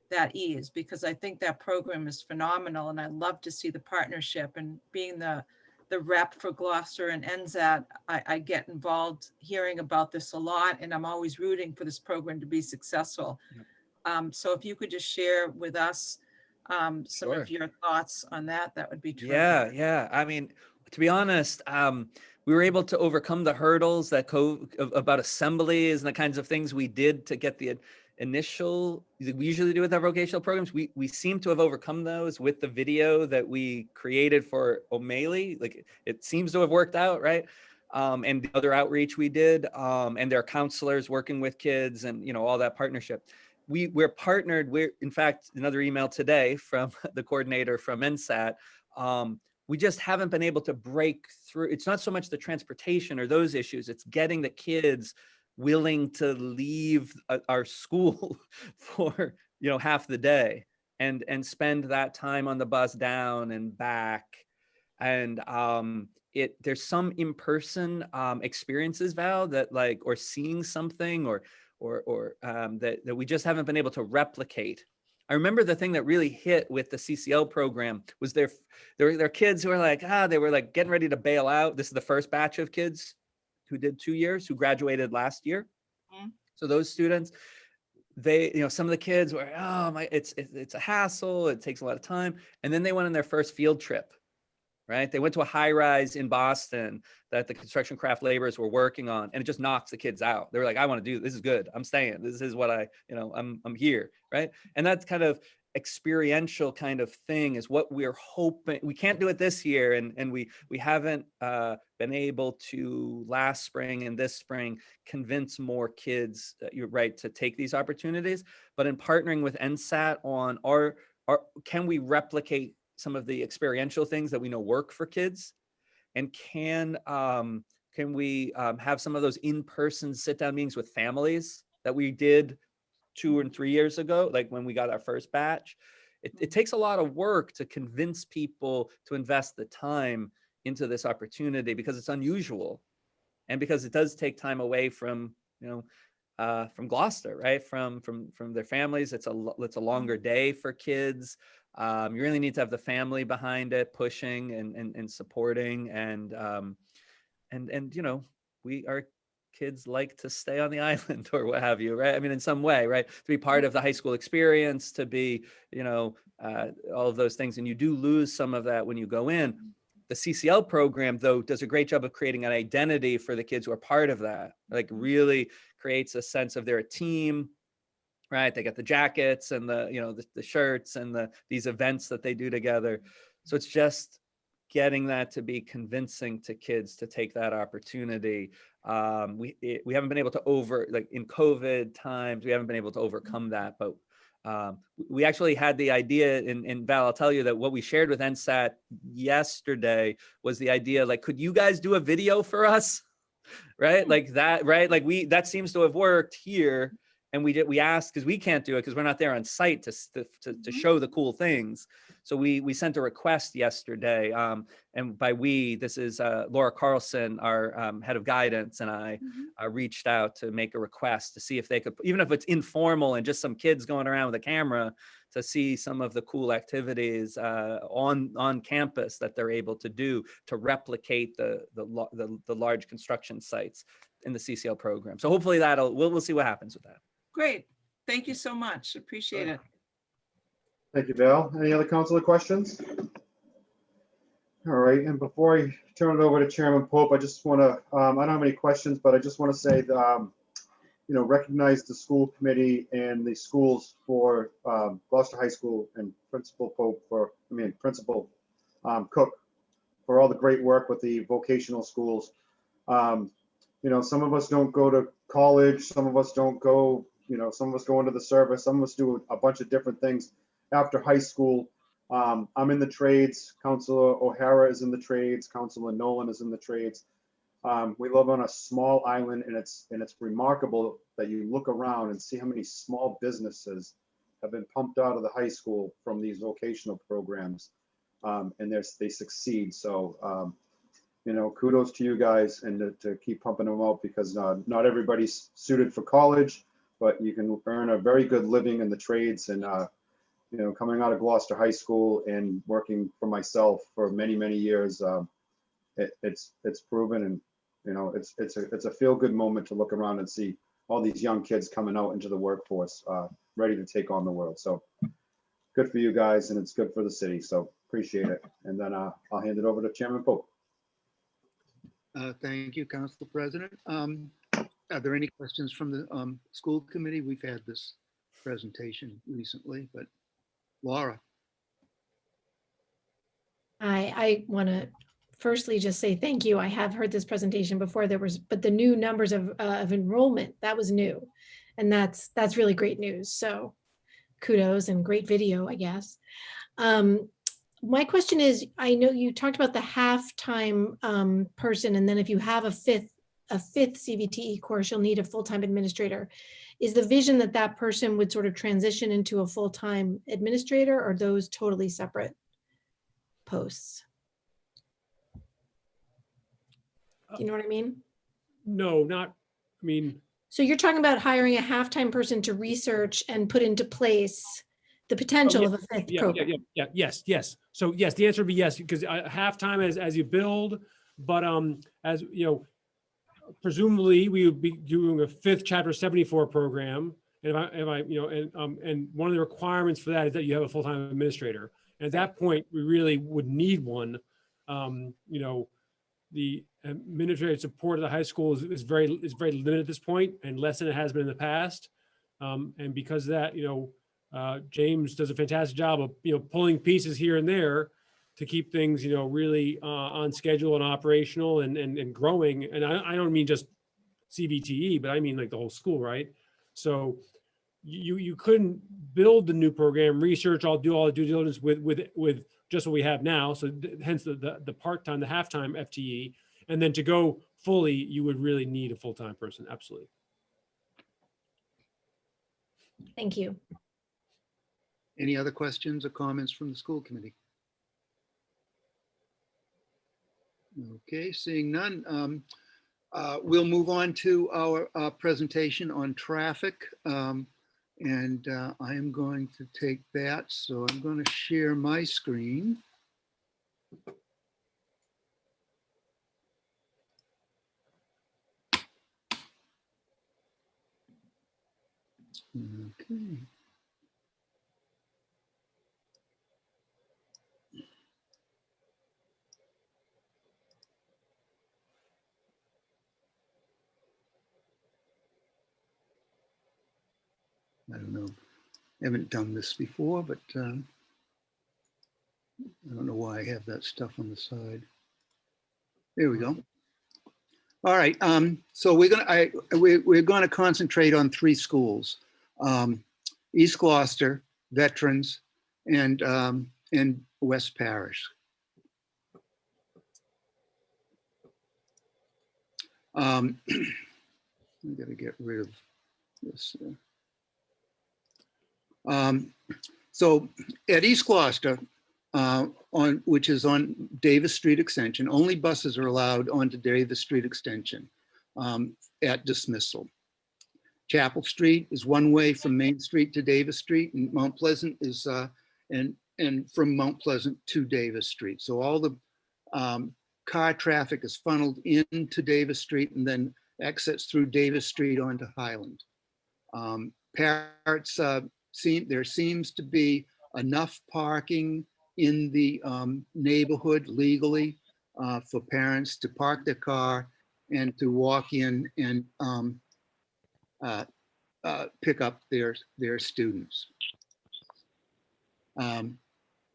that ease, because I think that program is phenomenal. And I love to see the partnership, and being the rep for Gloucester and NSAT, I get involved hearing about this a lot, and I'm always rooting for this program to be successful. Yep. So if you could just share with us some of your thoughts on that, that would be terrific. Yeah. I mean, to be honest, we were able to overcome the hurdles about assemblies and the kinds of things we did to get the initial, we usually do with our vocational programs. We seem to have overcome those with the video that we created for O'Malley. It seems to have worked out, right? And the other outreach we did, and their counselors working with kids and, all that partnership. We're partnered. In fact, another email today from the coordinator from NSAT. We just haven't been able to break through. It's not so much the transportation or those issues. It's getting the kids willing to leave our school for, half the day and spend that time on the bus down and back. And there's some in-person experiences, Val, that like, or seeing something that we just haven't been able to replicate. I remember the thing that really hit with the CCL program was there were kids who were like, they were like getting ready to bail out. This is the first batch of kids who did 2 years, who graduated last year. Mhm. So those students, some of the kids were, it's a hassle. It takes a lot of time. And then they went on their first field trip, right? They went to a high rise in Boston that the construction craft laborers were working on, and it just knocks the kids out. They were like, I want to do this. Is good. I'm staying. This is what I'm here, right? And that's kind of experiential kind of thing is what we're hoping. We can't do it this year, and we haven't been able to last spring and this spring convince more kids, you're right, to take these opportunities. But in partnering with NSAT on can we replicate some of the experiential things that we know work for kids, and can we have some of those in-person sit-down meetings with families that we did 2 and 3 years ago, like when we got our first batch. It takes a lot of work to convince people to invest the time into this opportunity because it's unusual, and because it does take time away from Gloucester, right? From their families. It's a longer day for kids. You really need to have the family behind it, pushing and supporting, and our kids like to stay on the island or what have you, right? I mean, in some way, right? To be part of the high school experience, to be, all of those things. And you do lose some of that when you go in. The CCL program, though, does a great job of creating an identity for the kids who are part of that, like really creates a sense of they're a team, right? They got the jackets and the shirts and these events that they do together. So it's just getting that to be convincing to kids to take that opportunity. We haven't been able to in COVID times, we haven't been able to overcome that, but we actually had the idea, and Val, I'll tell you that what we shared with NSAT yesterday was the idea, like, could you guys do a video for us? Right? Like that, right? Like that seems to have worked here. And we asked, because we can't do it because we're not there on site to show the cool things. So we sent a request yesterday. And by we, this is Laura Carlson, our head of guidance, and I reached out to make a request to see if they could, even if it's informal and just some kids going around with a camera, to see some of the cool activities on campus that they're able to do to replicate the large construction sites in the CCL program. So hopefully we'll see what happens with that. Great. Thank you so much. Appreciate it. Thank you, Val. Any other councilor questions? All right, and before I turn it over to Chairman Pope, I just want to, I don't have any questions, but I just want to say that, recognize the school committee and the schools for Gloucester High School and Principal Cook for all the great work with the vocational schools. Some of us don't go to college, some of us don't go, some of us go into the service, some of us do a bunch of different things after high school. I'm in the trades. Councilor O'Hara is in the trades. Councilor Nolan is in the trades. We live on a small island, and it's remarkable that you look around and see how many small businesses have been pumped out of the high school from these vocational programs, and they succeed. So, kudos to you guys, and to keep pumping them out, because not everybody's suited for college, but you can earn a very good living in the trades. And coming out of Gloucester High School and working for myself for many, many years, it's proven, and it's a feel-good moment to look around and see all these young kids coming out into the workforce, ready to take on the world. So good for you guys, and it's good for the city. So appreciate it. And then I'll hand it over to Chairman Pope. Thank you, Council President. Are there any questions from the school committee? We've had this presentation recently, but Laura. I want to firstly just say thank you. I have heard this presentation before. But the new numbers of enrollment, that was new, and that's really great news. So kudos, and great video, I guess. My question is, I know you talked about the half-time person, and then if you have a fifth CVTE course, you'll need a full-time administrator. Is the vision that person would sort of transition into a full-time administrator, or are those totally separate posts? Do you know what I mean? No, not, I mean, So you're talking about hiring a half-time person to research and put into place the potential of a fifth yeah, program. yes, yes. So yes, the answer would be yes, because halftime as you build, but as you know, presumably we would be doing a fifth chapter 74 program. And if I, you know, and one of the requirements for that is that you have a full-time administrator. And at that point, we really would need one. You know, the administrative support of the high school is very limited at this point, and less than it has been in the past. And because of that, you know, James does a fantastic job of, you know, pulling pieces here and there to keep things, you know, really on schedule and operational and growing. And I don't mean just CVTE, but I mean like the whole school, right? So you couldn't build the new program, research, do all the due diligence with just what we have now. So hence the part-time, the half-time FTE, and then to go fully, you would really need a full-time person. Absolutely. Thank you. Any other questions or comments from the school committee? Okay, seeing none, we'll move on to our presentation on traffic. And I am going to take that. So I'm going to share my screen. Okay. I don't know. I haven't done this before, but I don't know why I have that stuff on the side. There we go. All right. So we're gonna concentrate on 3 schools: East Gloucester, Veterans, and West Parish. I gotta get rid of this. So at East Gloucester, which is on Davis Street Extension, only buses are allowed onto Davis Street Extension at dismissal. Chapel Street is one way from Main Street to Davis Street, and Mount Pleasant is and from Mount Pleasant to Davis Street. So all the car traffic is funneled into Davis Street and then exits through Davis Street onto Highland. Parrots, there seems to be enough parking in the neighborhood legally for parents to park their car and to walk in and pick up their students.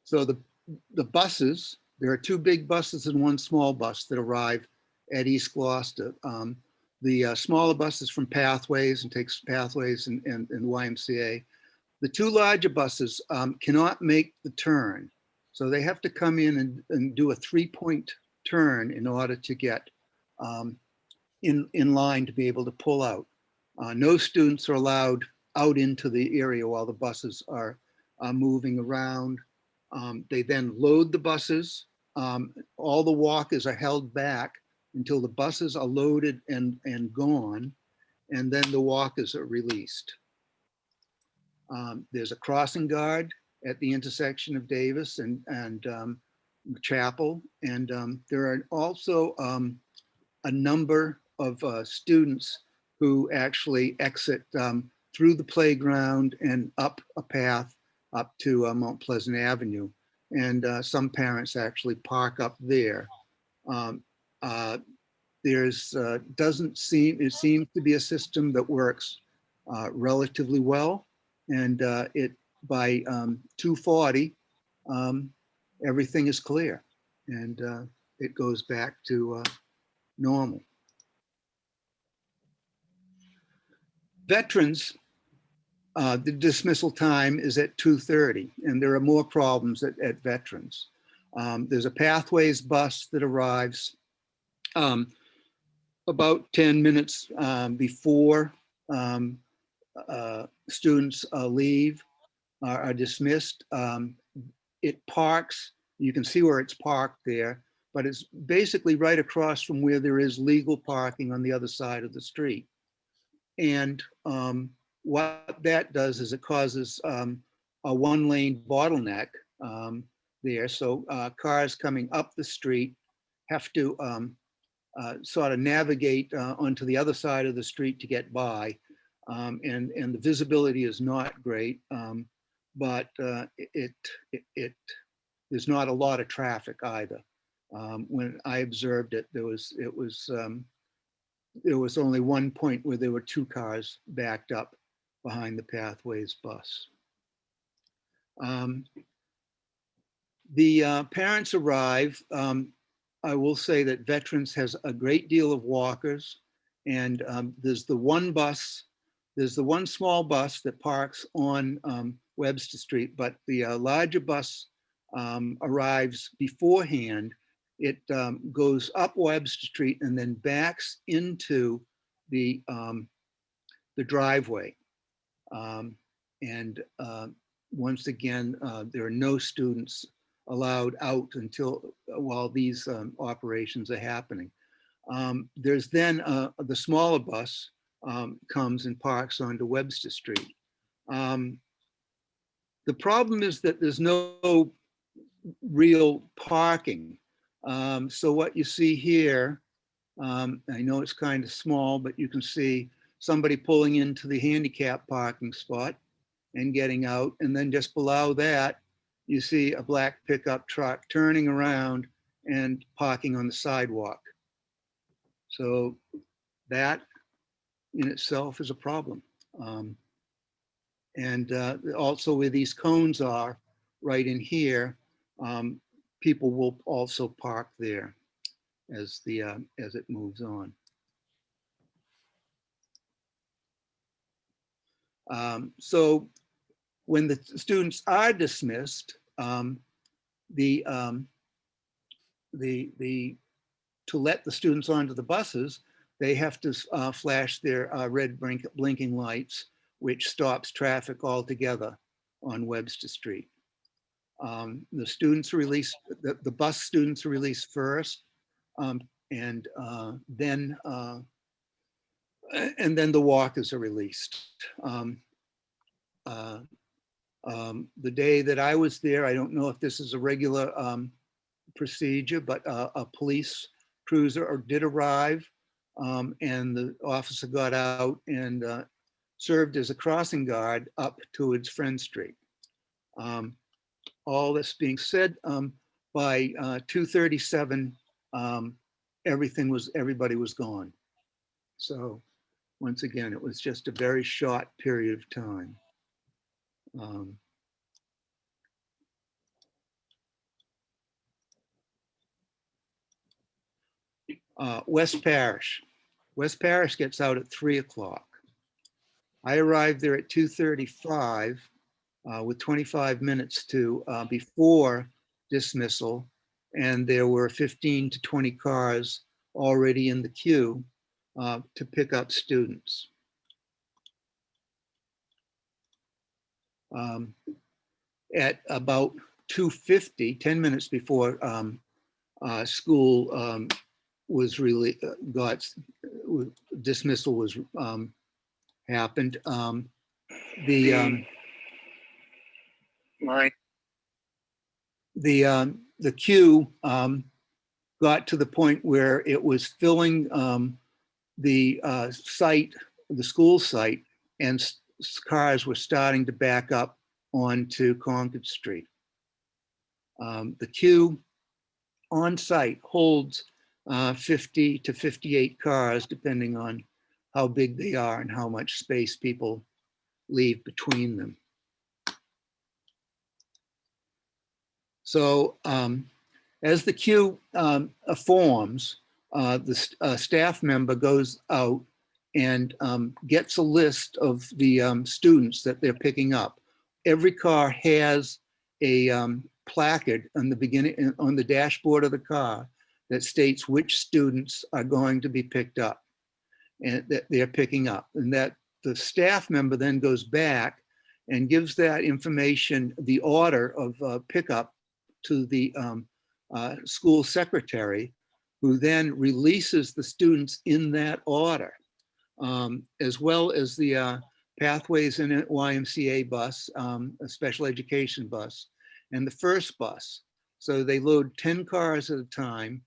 So the buses, there are 2 big buses and 1 small bus that arrive at East Gloucester. The smaller buses from Pathways and takes Pathways and YMCA. The 2 larger buses cannot make the turn. So they have to come in and do a 3-point turn in order to get in line to be able to pull out. No students are allowed out into the area while the buses are moving around. They then load the buses. All the walkers are held back until the buses are loaded and gone, and then the walkers are released. There's a crossing guard at the intersection of Davis and Chapel, and there are also a number of students who actually exit through the playground and up a path up to Mount Pleasant Avenue, and some parents actually park up there. It seems to be a system that works relatively well, and by 2:40, everything is clear, and it goes back to normal. Veterans, the dismissal time is at 2:30, and there are more problems at Veterans. There's a Pathways bus that arrives about 10 minutes before students leave, are dismissed. It parks, you can see where it's parked there, but it's basically right across from where there is legal parking on the other side of the street. And what that does is it causes a one-lane bottleneck there. So cars coming up the street have to sort of navigate onto the other side of the street to get by. And the visibility is not great, but there's not a lot of traffic either. When I observed it, there was only one point where there were 2 cars backed up behind the Pathways bus. The parents arrive. I will say that Veterans has a great deal of walkers, and there's the one small bus that parks on Webster Street, but the larger bus arrives beforehand. It goes up Webster Street and then backs into the driveway. Once again, there are no students allowed out while these operations are happening. There's then the smaller bus comes and parks onto Webster Street. The problem is that there's no real parking. So what you see here, I know it's kind of small, but you can see somebody pulling into the handicap parking spot and getting out. And then just below that, you see a black pickup truck turning around and parking on the sidewalk. So that in itself is a problem. Also where these cones are, right in here, people will also park there as it moves on. So when the students are dismissed, to let the students onto the buses, they have to flash their red blinking lights, which stops traffic altogether on Webster Street. The students are released, the bus students are released first, and then the walkers are released. The day that I was there, I don't know if this is a regular procedure, but a police cruiser did arrive, and the officer got out and served as a crossing guard up towards Friend Street. All this being said, by 2:37, everybody was gone. So once again, it was just a very short period of time. West Parish. West Parish gets out at 3 o'clock. I arrived there at 2:35 with 25 minutes before dismissal, and there were 15 to 20 cars already in the queue to pick up students. At about 2:50, 10 minutes before school was really dismissal was happened. The queue got to the point where it was filling the site, the school site, and cars were starting to back up onto Concord Street. The queue on site holds 50 to 58 cars, depending on how big they are and how much space people leave between them. So as the queue forms, the staff member goes out and gets a list of the students that they're picking up. Every car has a placard on the beginning, on the dashboard of the car, that states which students are going to be picked up and that they're picking up, and that the staff member then goes back and gives that information, the order of pickup, to the school secretary, who then releases the students in that order, as well as the Pathways and YMCA bus, a special education bus, and the first bus. So they load 10 cars at a time,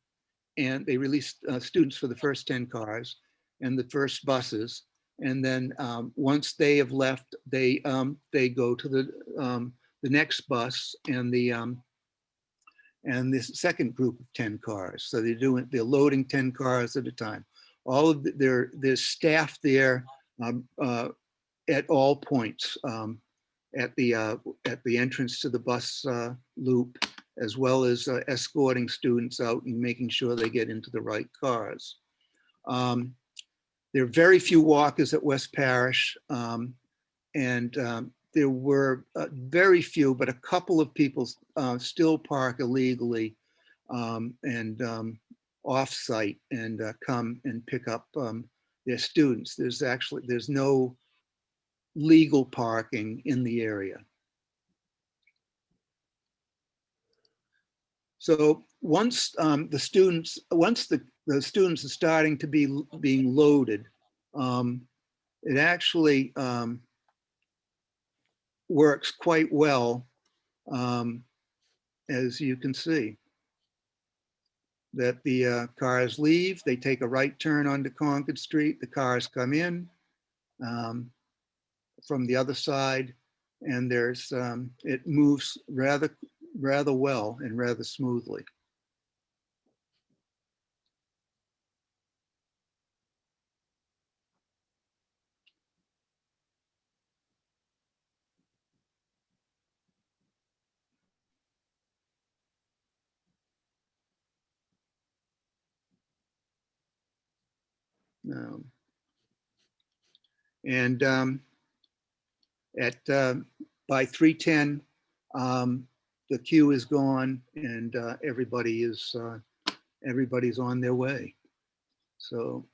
and they release students for the first 10 cars and the first buses. And then once they have left, they go to the next bus and this second group of 10 cars. So they're loading 10 cars at a time. All of there's staff there at all points, at the entrance to the bus loop, as well as escorting students out and making sure they get into the right cars. There are very few walkers at West Parish, and there were very few, but a couple of people still park illegally and off-site and come and pick up their students. There's no legal parking in the area. So once the students are starting to being loaded, it actually works quite well, as you can see. That the cars leave, they take a right turn onto Concord Street, the cars come in from the other side, and it moves rather well and rather smoothly. And by 3:10, the queue is gone and everybody's on their way. So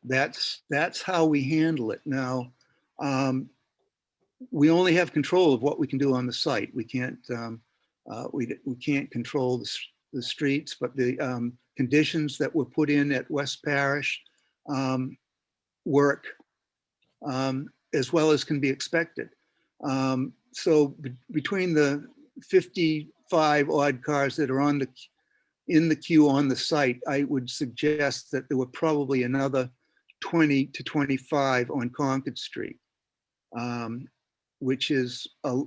that's how we handle it. Now, we only have control of what we can do on the site. We can't control the streets, but the conditions that were put in at West Parish work as well as can be expected. So between the 55 odd cars that are in the queue on the site, I would suggest that there were probably another 20 to 25 on Concord Street, which is,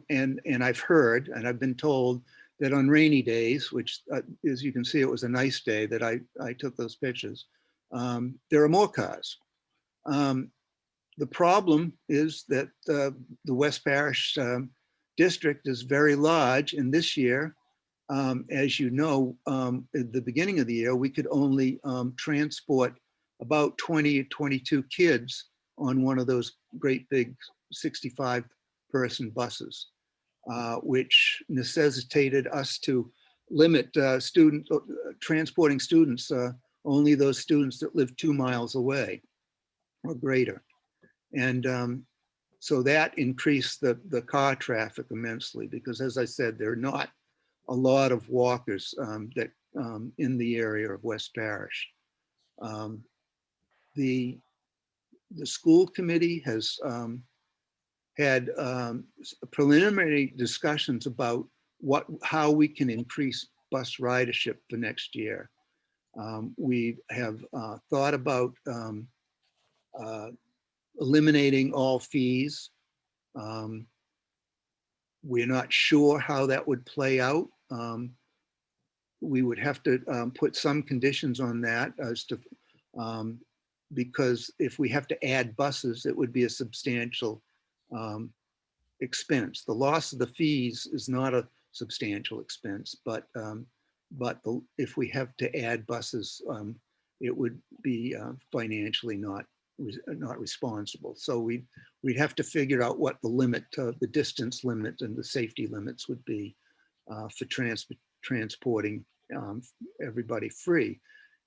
and I've heard, and I've been told that on rainy days, which as you can see, it was a nice day that I took those pictures, there are more cars. The problem is that the West Parish district is very large, and this year, as you know, at the beginning of the year, we could only transport about 20 or 22 kids on one of those great big 65-person buses, which necessitated us to limit transporting students, only those students that live 2 miles away or greater. And so that increased the car traffic immensely, because as I said, there are not a lot of walkers that in the area of West Parish. The school committee has had preliminary discussions about how we can increase bus ridership for next year. We have thought about eliminating all fees. We're not sure how that would play out. We would have to put some conditions on that as to, because if we have to add buses, it would be a substantial expense. The loss of the fees is not a substantial expense, but if we have to add buses, it would be financially not responsible. So we'd have to figure out what the limit, the distance limit and the safety limits would be for transporting everybody free.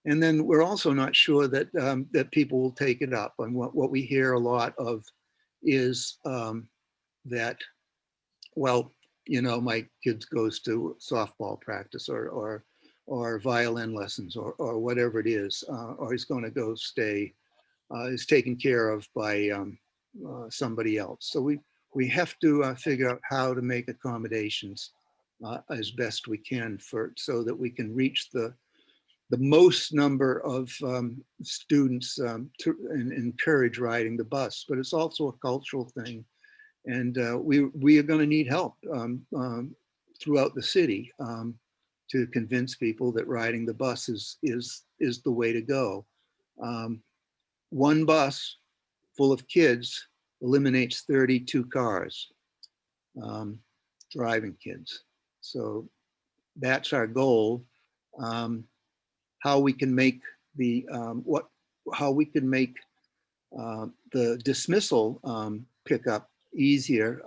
And then we're also not sure that that people will take it up. And what we hear a lot of is that, well, my kids goes to softball practice or violin lessons or whatever it is, or he's going to go stay, is taken care of by somebody else. So we have to figure out how to make accommodations as best we can so that we can reach the most number of students and encourage riding the bus. But it's also a cultural thing. And we are going to need help throughout the city to convince people that riding the bus is the way to go. One bus full of kids eliminates 32 cars, driving kids. So that's our goal. How we can make the dismissal pickup easier.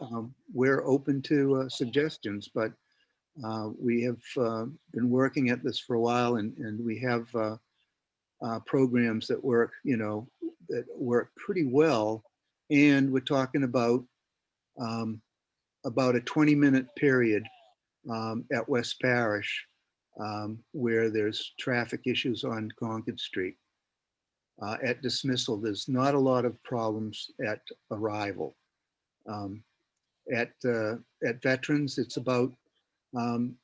We're open to suggestions, but we have been working at this for a while, and we have programs that work, pretty well. And we're talking about a 20-minute period at West Parish where there's traffic issues on Concord Street. At dismissal, there's not a lot of problems at arrival. At Veterans, it's about 10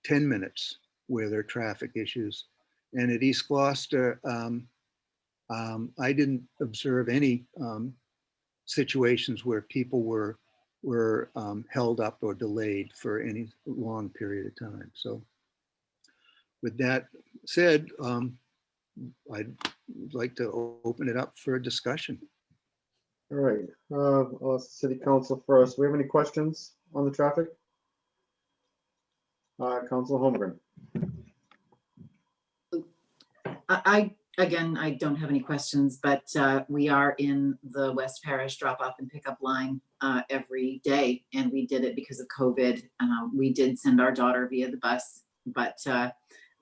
minutes where there are traffic issues. And at East Gloucester, I didn't observe any situations where people were held up or delayed for any long period of time. So with that said, I'd like to open it up for a discussion. All right, I'll ask the city council first. Do we have any questions on the traffic? Council Holmgren. Again, I don't have any questions, but we are in the West Parish drop-off and pickup line every day, and we did it because of COVID. We did send our daughter via the bus, but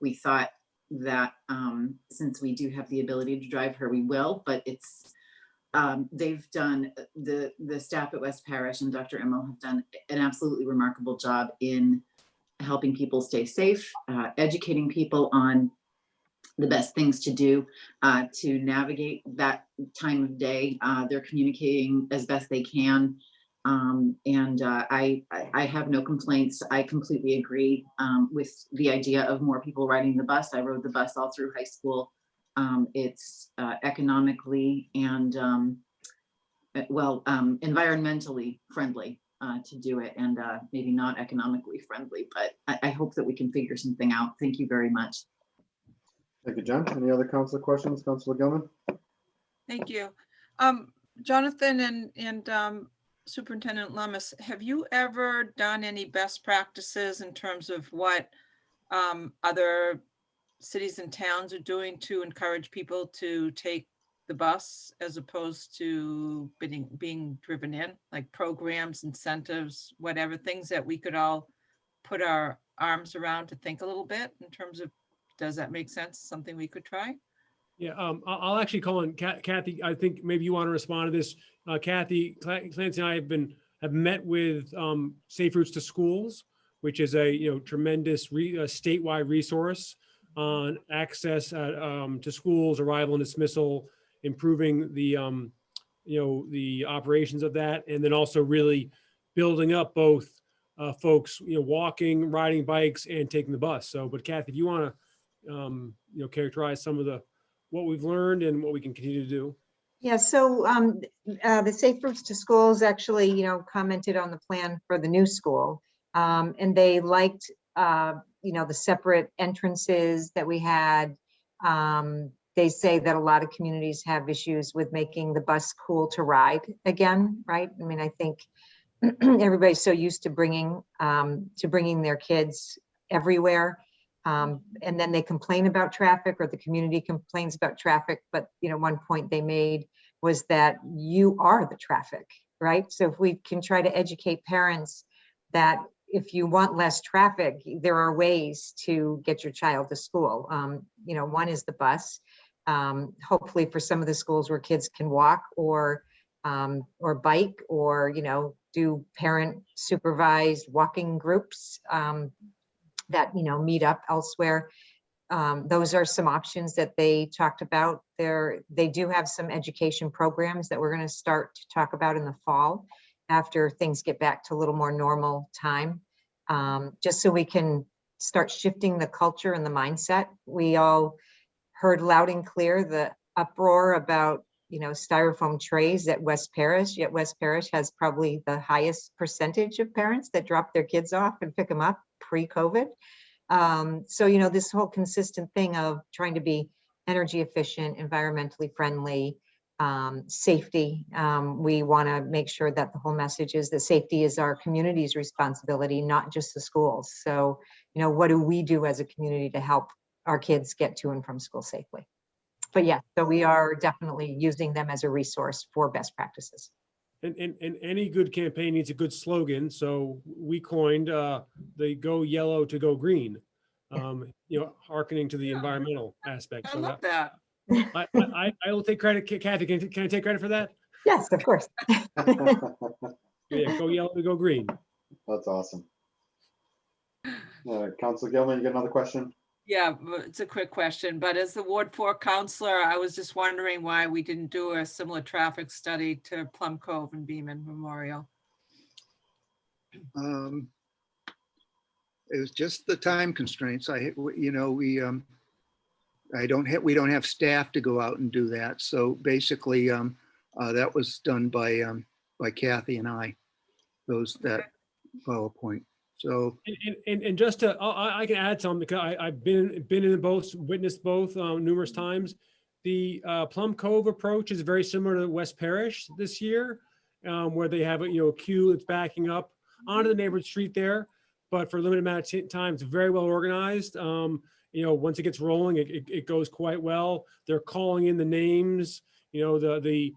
we thought that since we do have the ability to drive her, we will, but it's they've done, the staff at West Parish and Dr. Immel have done an absolutely remarkable job in helping people stay safe, educating people on the best things to do to navigate that time of day. They're communicating as best they can. I have no complaints. I completely agree with the idea of more people riding the bus. I rode the bus all through high school. It's economically and environmentally friendly to do it, and maybe not economically friendly, but I hope that we can figure something out. Thank you very much. Thank you, Jen. Any other council questions? Councilor Gilman? Thank you. Jonathan and Superintendent Lummis, have you ever done any best practices in terms of what other cities and towns are doing to encourage people to take the bus as opposed to being driven in, like programs, incentives, whatever, things that we could all put our arms around to think a little bit in terms of, does that make sense? Something we could try? Yeah, I'll actually call on Kathy. I think maybe you want to respond to this. Kathy, Clancy and I have met with Safe Routes to Schools, which is a tremendous statewide resource on access to schools, arrival and dismissal, improving the the operations of that, and then also really building up both folks walking, riding bikes, and taking the bus. So, but Kathy, if you want to characterize some of what we've learned and what we can continue to do. Yeah, so the Safe Routes to Schools actually, commented on the plan for the new school, and they liked, the separate entrances that we had. They say that a lot of communities have issues with making the bus cool to ride again, right? I mean, I think everybody's so used to bringing their kids everywhere. And then they complain about traffic, or the community complains about traffic. But, one point they made was that you are the traffic, right? So if we can try to educate parents that if you want less traffic, there are ways to get your child to school. One is the bus. Hopefully for some of the schools where kids can walk, or or bike, or, do parent supervised walking groups that, meet up elsewhere. Those are some options that they talked about. They do have some education programs that we're going to start to talk about in the fall after things get back to a little more normal time, just so we can start shifting the culture and the mindset. We all heard loud and clear the uproar about, styrofoam trays at West Parish, yet West Parish has probably the highest percentage of parents that drop their kids off and pick them up pre-COVID. So, this whole consistent thing of trying to be energy efficient, environmentally friendly, safety. We want to make sure that the whole message is that safety is our community's responsibility, not just the schools. So, what do we do as a community to help our kids get to and from school safely? But yeah, so we are definitely using them as a resource for best practices. And any good campaign needs a good slogan. So we coined the go yellow to go green, hearkening to the environmental aspect. I So love that. I will take credit. Kathy, can I take credit for that? Yes, of course. Yeah, go yellow to go green. That's awesome. Councilor Gilman, you got another question? Yeah, it's a quick question, but as the Ward 4 counselor, I was just wondering why we didn't do a similar traffic study to Plum Cove and Beaman Memorial. It was just the time constraints. We don't have staff to go out and do that. So basically, that was done by Kathy and I. That PowerPoint. So and just to, I can add something because I've been in both, witnessed both numerous times. The Plum Cove approach is very similar to West Parish this year, where they have a queue that's backing up onto the neighborhood street there, but for a limited amount of time, it's very well organized. Once it gets rolling, it goes quite well. They're calling in the names. The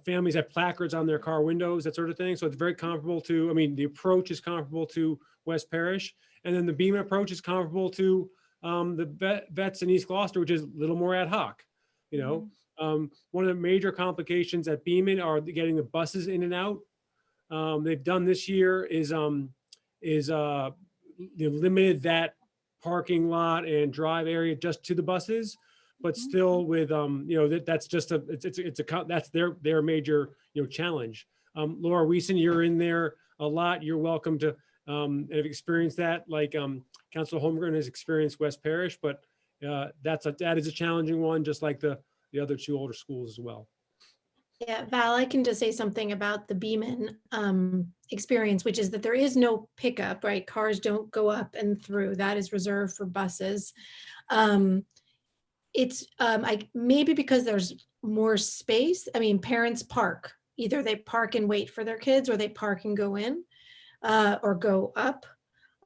families have placards on their car windows, that sort of thing. So it's very comparable to, the approach is comparable to West Parish. And then the Beaman approach is comparable to the vets in East Gloucester, which is a little more ad hoc. One of the major complications at Beaman are getting the buses in and out. They've done this year is limited that parking lot and drive area just to the buses, but still with that's just that's their major challenge. Laura Wiesen, you're in there a lot. You're welcome to have experienced that, like Councilor Holmgren has experienced West Parish, but that is a challenging one, just like the other two older schools as well. Yeah, Val, I can just say something about the Beaman experience, which is that there is no pickup, right? Cars don't go up and through. That is reserved for buses. It's maybe because there's more space. Parents park. Either they park and wait for their kids, or they park and go in, or go up.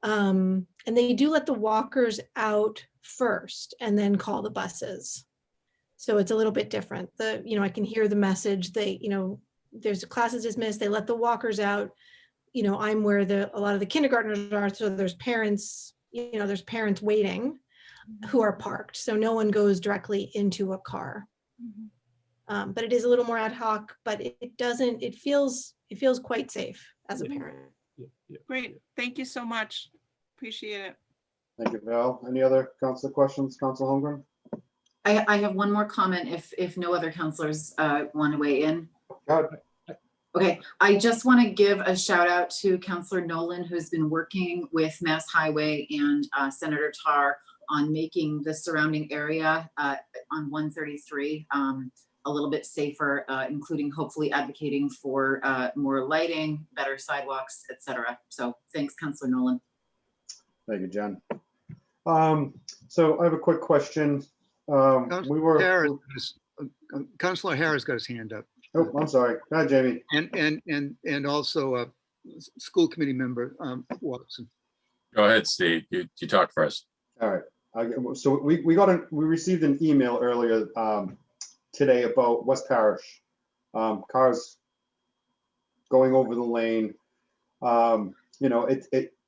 And they do let the walkers out first and then call the buses. So it's a little bit different. I can hear the message. There's classes dismissed. They let the walkers out. I'm where a lot of the kindergartners are. So there's parents, there's parents waiting who are parked. So no one goes directly into a car. But it is a little more ad hoc, but it feels quite safe as a parent. Yeah. Great. Thank you so much. Appreciate it. Thank you, Val. Any other council questions, Council Holmgren? I have one more comment if no other counselors want to weigh in. Go ahead. Okay, I just want to give a shout out to Councilor Nolan, who's been working with Mass Highway and Senator Tarr on making the surrounding area on 133 a little bit safer, including hopefully advocating for more lighting, better sidewalks, etc. So thanks, Councilor Nolan. Thank you, Jen. So I have a quick question. Councilor Harris got his hand up. Oh, I'm sorry. Go ahead, Jamie. And also school committee member Watson. Go ahead, Steve. You talk first. All right. So we received an email earlier today about West Parish. Cars going over the lane.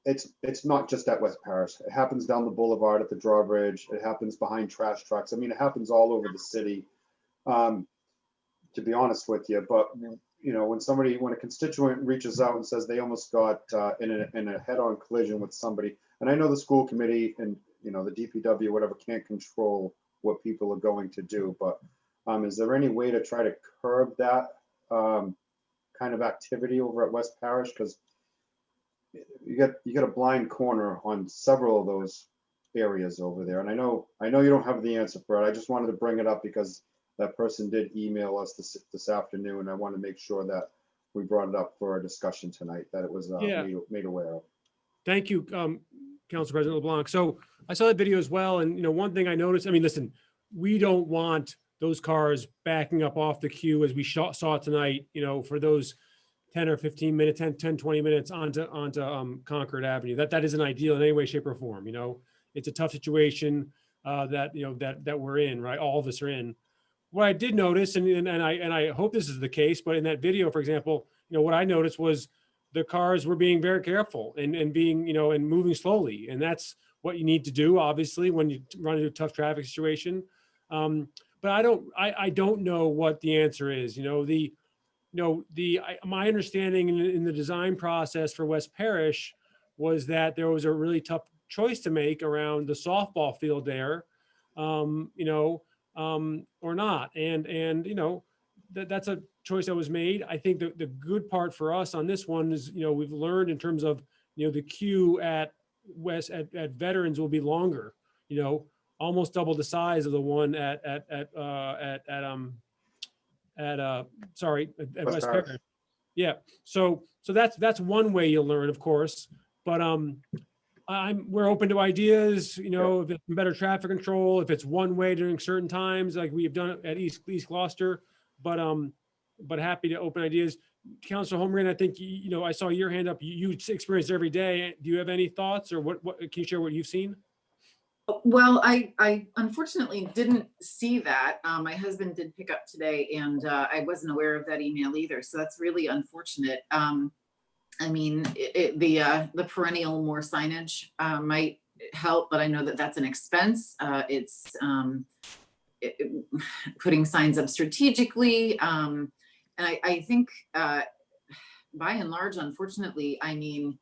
It's not just at West Parish. It happens down the boulevard at the drawbridge. It happens behind trash trucks. It happens all over the city, to be honest with you. But you know, when a constituent reaches out and says they almost got in a head-on collision with somebody, and I know the school committee and, you know, the DPW, whatever, can't control what people are going to do, but is there any way to try to curb that kind of activity over at West Parish? Because you got a blind corner on several of those areas over there. And I know you don't have the answer for it. I just wanted to bring it up because that person did email us this afternoon. And I want to make sure that we brought it up for a discussion tonight, that it was Yeah. made aware of. Thank you, Council President LeBlanc. So I saw that video as well. And, you know, one thing I noticed, I mean, listen, we don't want those cars backing up off the queue as we saw tonight, you know, for those 10 or 15 minutes, 10, 20 minutes onto Concord Avenue. That isn't ideal in any way, shape or form. You know, it's a tough situation that, you know, that we're in, right? All of us are in. What I did notice, and I hope this is the case, but in that video, for example, you know, what I noticed was the cars were being very careful and being, you know, and moving slowly. And that's what you need to do, obviously, when you run into a tough traffic situation. But I don't know what the answer is. You know, my understanding in the design process for West Parish was that there was a really tough choice to make around the softball field there, you know, or not. And you know, that's a choice that was made. I think the good part for us on this one is, you know, we've learned in terms of, you know, the queue at Veterans will be longer, you know, almost double the size of the one at West Parish. Yeah. So that's one way you'll learn, of course, but we're open to ideas, you know, if it's better traffic control, if it's one way during certain times, like we've done it at East Gloucester, but happy to open ideas. Councilor Holmgren, I think, you know, I saw your hand up. You experience every day. Do you have any thoughts, or what can you share what you've seen? Well, I unfortunately didn't see that. My husband did pick up today, and I wasn't aware of that email either. So that's really unfortunate. I mean, the perennial more signage might help, but I know that that's an expense. It's putting signs up strategically. And I think by and large, unfortunately, I mean,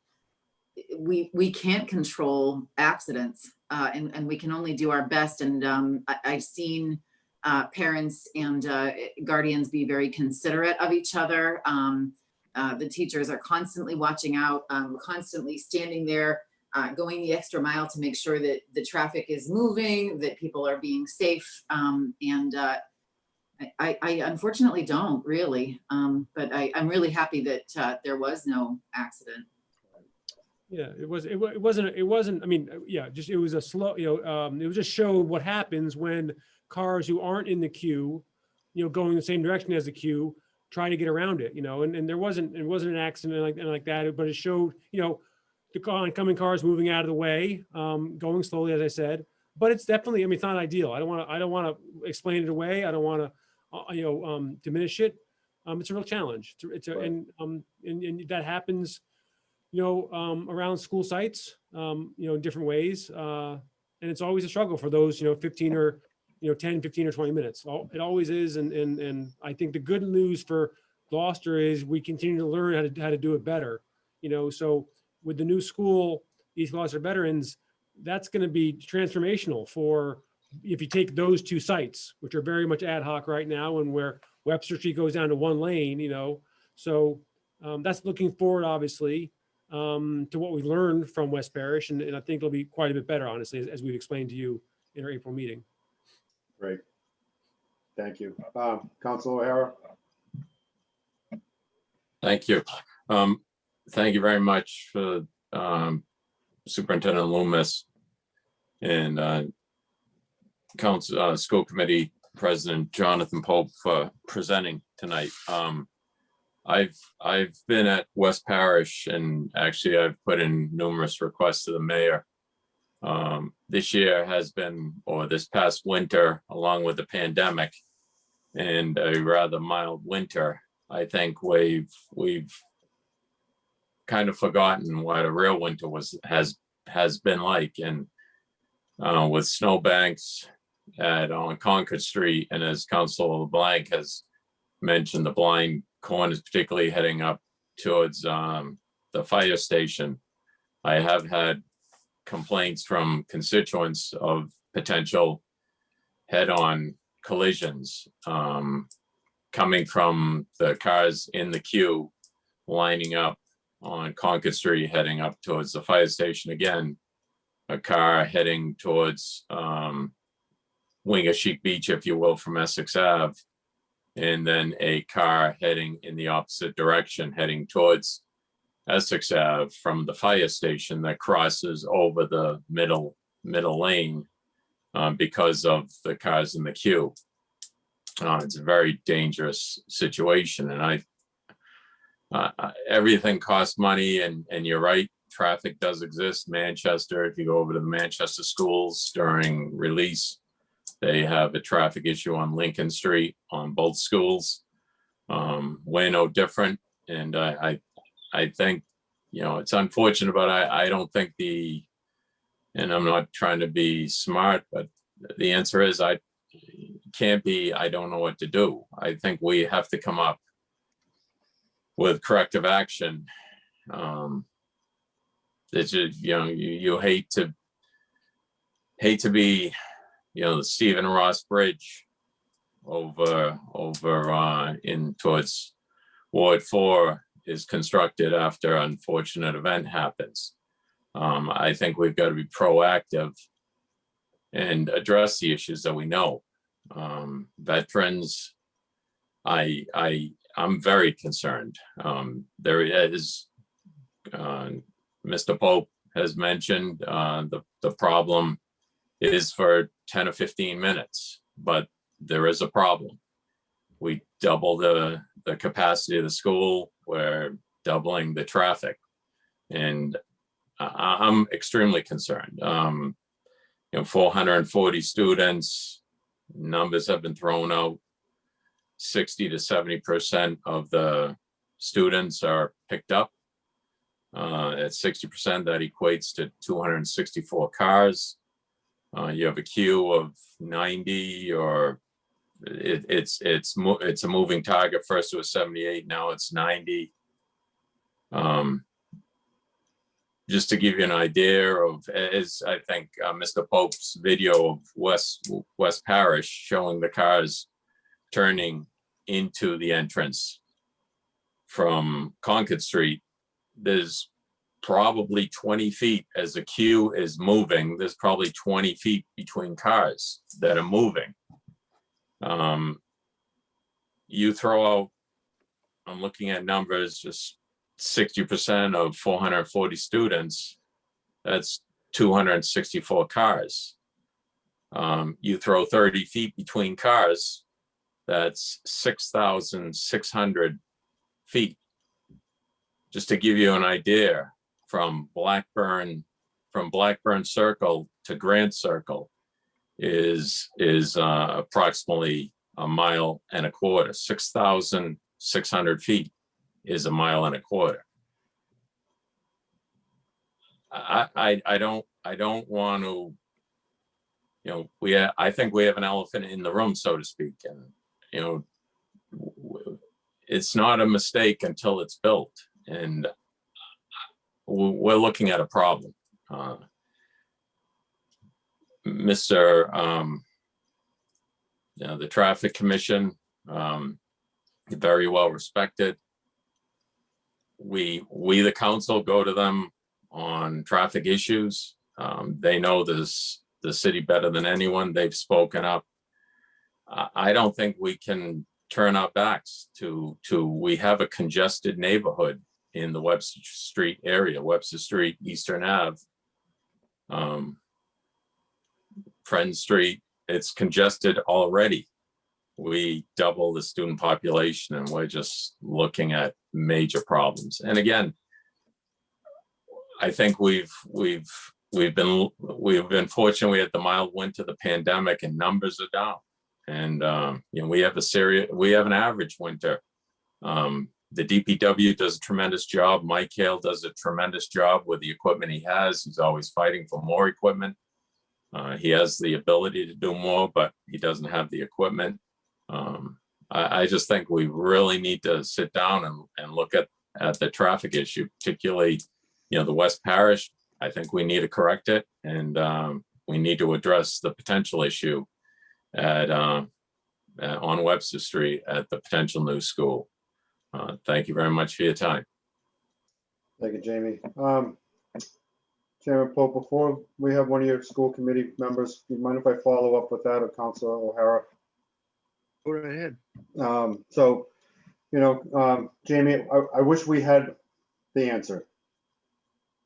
we can't control accidents, and we can only do our best. And I've seen parents and guardians be very considerate of each other. The teachers are constantly watching out, constantly standing there, going the extra mile to make sure that the traffic is moving, that people are being safe. And I unfortunately don't really, but I'm really happy that there was no accident. Yeah, it wasn't, I mean, yeah, just, it was a slow, you know, it was just showed what happens when cars who aren't in the queue, you know, going the same direction as the queue, try to get around it, you know, and it wasn't an accident like that, but it showed, you know, the oncoming cars moving out of the way, going slowly, as I said, but it's definitely, I mean, it's not ideal. I don't want to explain it away. I don't want to, you know, diminish it. It's a real challenge. And that happens, you know, around school sites, you know, in different ways. And it's always a struggle for those, you know, 15 or, you know, 10, 15 or 20 minutes. It always is. And I think the good news for Gloucester is we continue to learn how to do it better. You know, so with the new school, East Gloucester Veterans, that's going to be transformational for, if you take those two sites, which are very much ad hoc right now, and where Webster Street goes down to one lane, you know, so that's looking forward, obviously, to what we learned from West Parish. And I think it'll be quite a bit better, honestly, as we've explained to you in our April meeting. Great. Thank you. Councilor O'Hara. Thank you. Thank you very much for Superintendent Loomis and School Committee President Jonathan Pope for presenting tonight. I've been at West Parish, and actually I've put in numerous requests to the mayor. This year has been, or this past winter, along with the pandemic and a rather mild winter, I think we've kind of forgotten what a real winter has been like. And with snowbanks on Concord Street, and as Councilor LeBlanc has mentioned, the blind corners, particularly heading up towards the fire station. I have had complaints from constituents of potential head-on collisions coming from the cars in the queue lining up on Concord Street, heading up towards the fire station. Again, a car heading towards Wingashiek Beach, if you will, from Essex Ave, and then a car heading in the opposite direction, heading towards Essex Ave from the fire station that crosses over the middle lane because of the cars in the queue. It's a very dangerous situation, and everything costs money, and you're right, traffic does exist. Manchester, if you go over to the Manchester schools during release, they have a traffic issue on Lincoln Street on both schools. We're no different, and I think, you know, it's unfortunate, but I don't think and I'm not trying to be smart, but the answer is I don't know what to do. I think we have to come up with corrective action. It's just, you know, you hate to be, you know, the Stephen Ross Bridge over in towards Ward 4 is constructed after an unfortunate event happens. I think we've got to be proactive and address the issues that we know. Veterans, I'm very concerned. There is, Mr. Pope has mentioned, the problem is for 10 or 15 minutes, but there is a problem. We double the capacity of the school, we're doubling the traffic, and I'm extremely concerned. You know, 440 students, numbers have been thrown out. 60 to 70% of the students are picked up. At 60%, that equates to 264 cars. You have a queue of 90, or it's a moving target. First it was 78, now it's 90. Just to give you an idea of, as I think Mr. Pope's video of West Parish showing the cars turning into the entrance from Concord Street, there's probably 20 feet as the queue is moving. There's probably 20 feet between cars that are moving. You throw out, I'm looking at numbers, just 60% of 440 students, that's 264 cars. You throw 30 feet between cars, that's 6,600 feet. Just to give you an idea, from Blackburn Circle to Grant Circle is approximately 1.25 miles. 6,600 feet is 1.25 miles. I don't want to, you know, I think we have an elephant in the room, so to speak, and you know, it's not a mistake until it's built, and we're looking at a problem. Mr. You know, the Traffic Commission, very well respected. We the council go to them on traffic issues. They know the city better than anyone. They've spoken up. I don't think we can turn our backs to we have a congested neighborhood in the Webster Street area, Webster Street, Eastern Ave, Friend Street. It's congested already. We double the student population, and we're just looking at major problems. And again, I think we've been fortunate. We had the mild winter, the pandemic, and numbers are down. And you know, we have an average winter. The DPW does a tremendous job. Mike Hale does a tremendous job with the equipment he has. He's always fighting for more equipment. He has the ability to do more, but he doesn't have the equipment. I just think we really need to sit down and look at the traffic issue, particularly, the West Parish. I think we need to correct it, and we need to address the potential issue at on Webster Street at the potential new school. Thank you very much for your time. Thank you, Jamie. Chairman Pope, before we have one of your school committee members, do you mind if I follow up with that, or Councilor O'Hara? Go right ahead. So, Jamie, I wish we had the answer.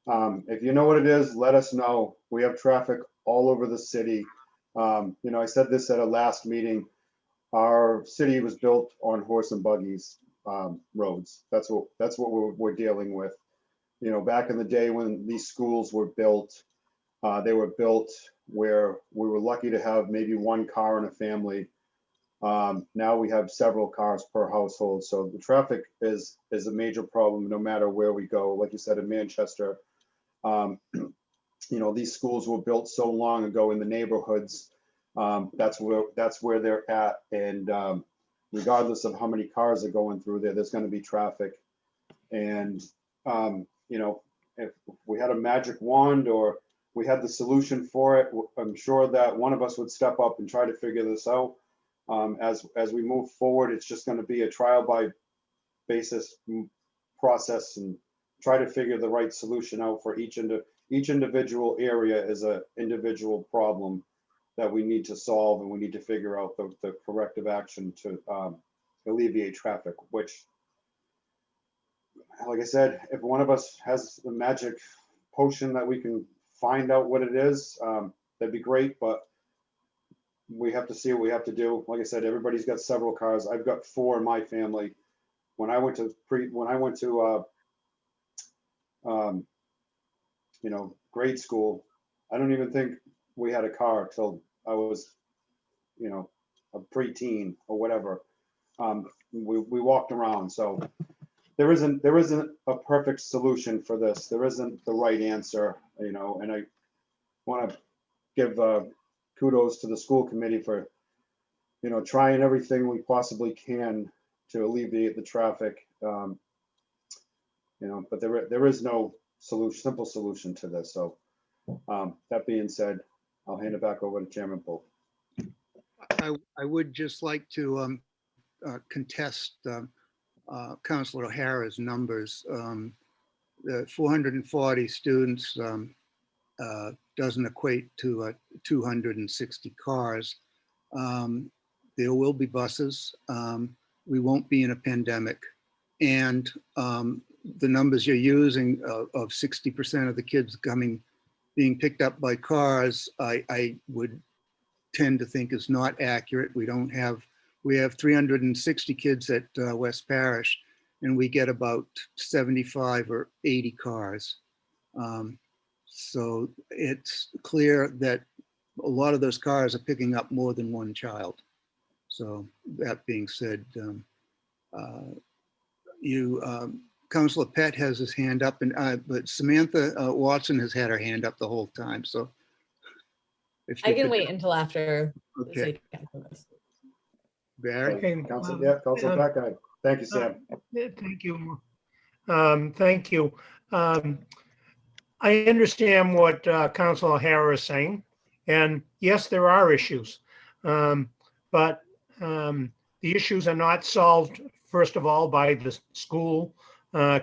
If you know what it is, let us know. We have traffic all over the city. I said this at a last meeting. Our city was built on horse and buggies roads. That's what we're dealing with. Back in the day when these schools were built, they were built where we were lucky to have maybe one car in a family. Now we have several cars per household. So the traffic is a major problem no matter where we go. Like you said, in Manchester, these schools were built so long ago in the neighborhoods. That's where they're at. And regardless of how many cars are going through there, there's going to be traffic. And, if we had a magic wand or we had the solution for it, I'm sure that one of us would step up and try to figure this out. As we move forward, it's just going to be a trial by basis process and try to figure the right solution out for each individual area is an individual problem that we need to solve, and we need to figure out the corrective action to alleviate traffic, which, like I said, if one of us has the magic potion that we can find out what it is, that'd be great, but we have to see what we have to do. Like I said, everybody's got several cars. I've got 4 in my family. When I went to grade school, I don't even think we had a car till I was, a preteen or whatever. We walked around. So there isn't a perfect solution for this. There isn't the right answer, and I want to give kudos to the school committee for, trying everything we possibly can to alleviate the traffic. But there is no simple solution to this. So that being said, I'll hand it back over to Chairman Pope. I would just like to contest Councilor O'Hara's numbers. The 440 students doesn't equate to 260 cars. There will be buses. We won't be in a pandemic. And the numbers you're using of 60% of the kids being picked up by cars, I would tend to think is not accurate. We have 360 kids at West Parish, and we get about 75 or 80 cars. So it's clear that a lot of those cars are picking up more than one child. So that being said, Councilor Pett has his hand up, but Samantha Watson has had her hand up the whole time. So if I you can could- wait until after. the Okay. city council does. Barry? Okay, Councilor Beck, thank you, Sam. Thank you. Thank you. I understand what Councilor O'Hara is saying, and yes, there are issues. But the issues are not solved, first of all, by the school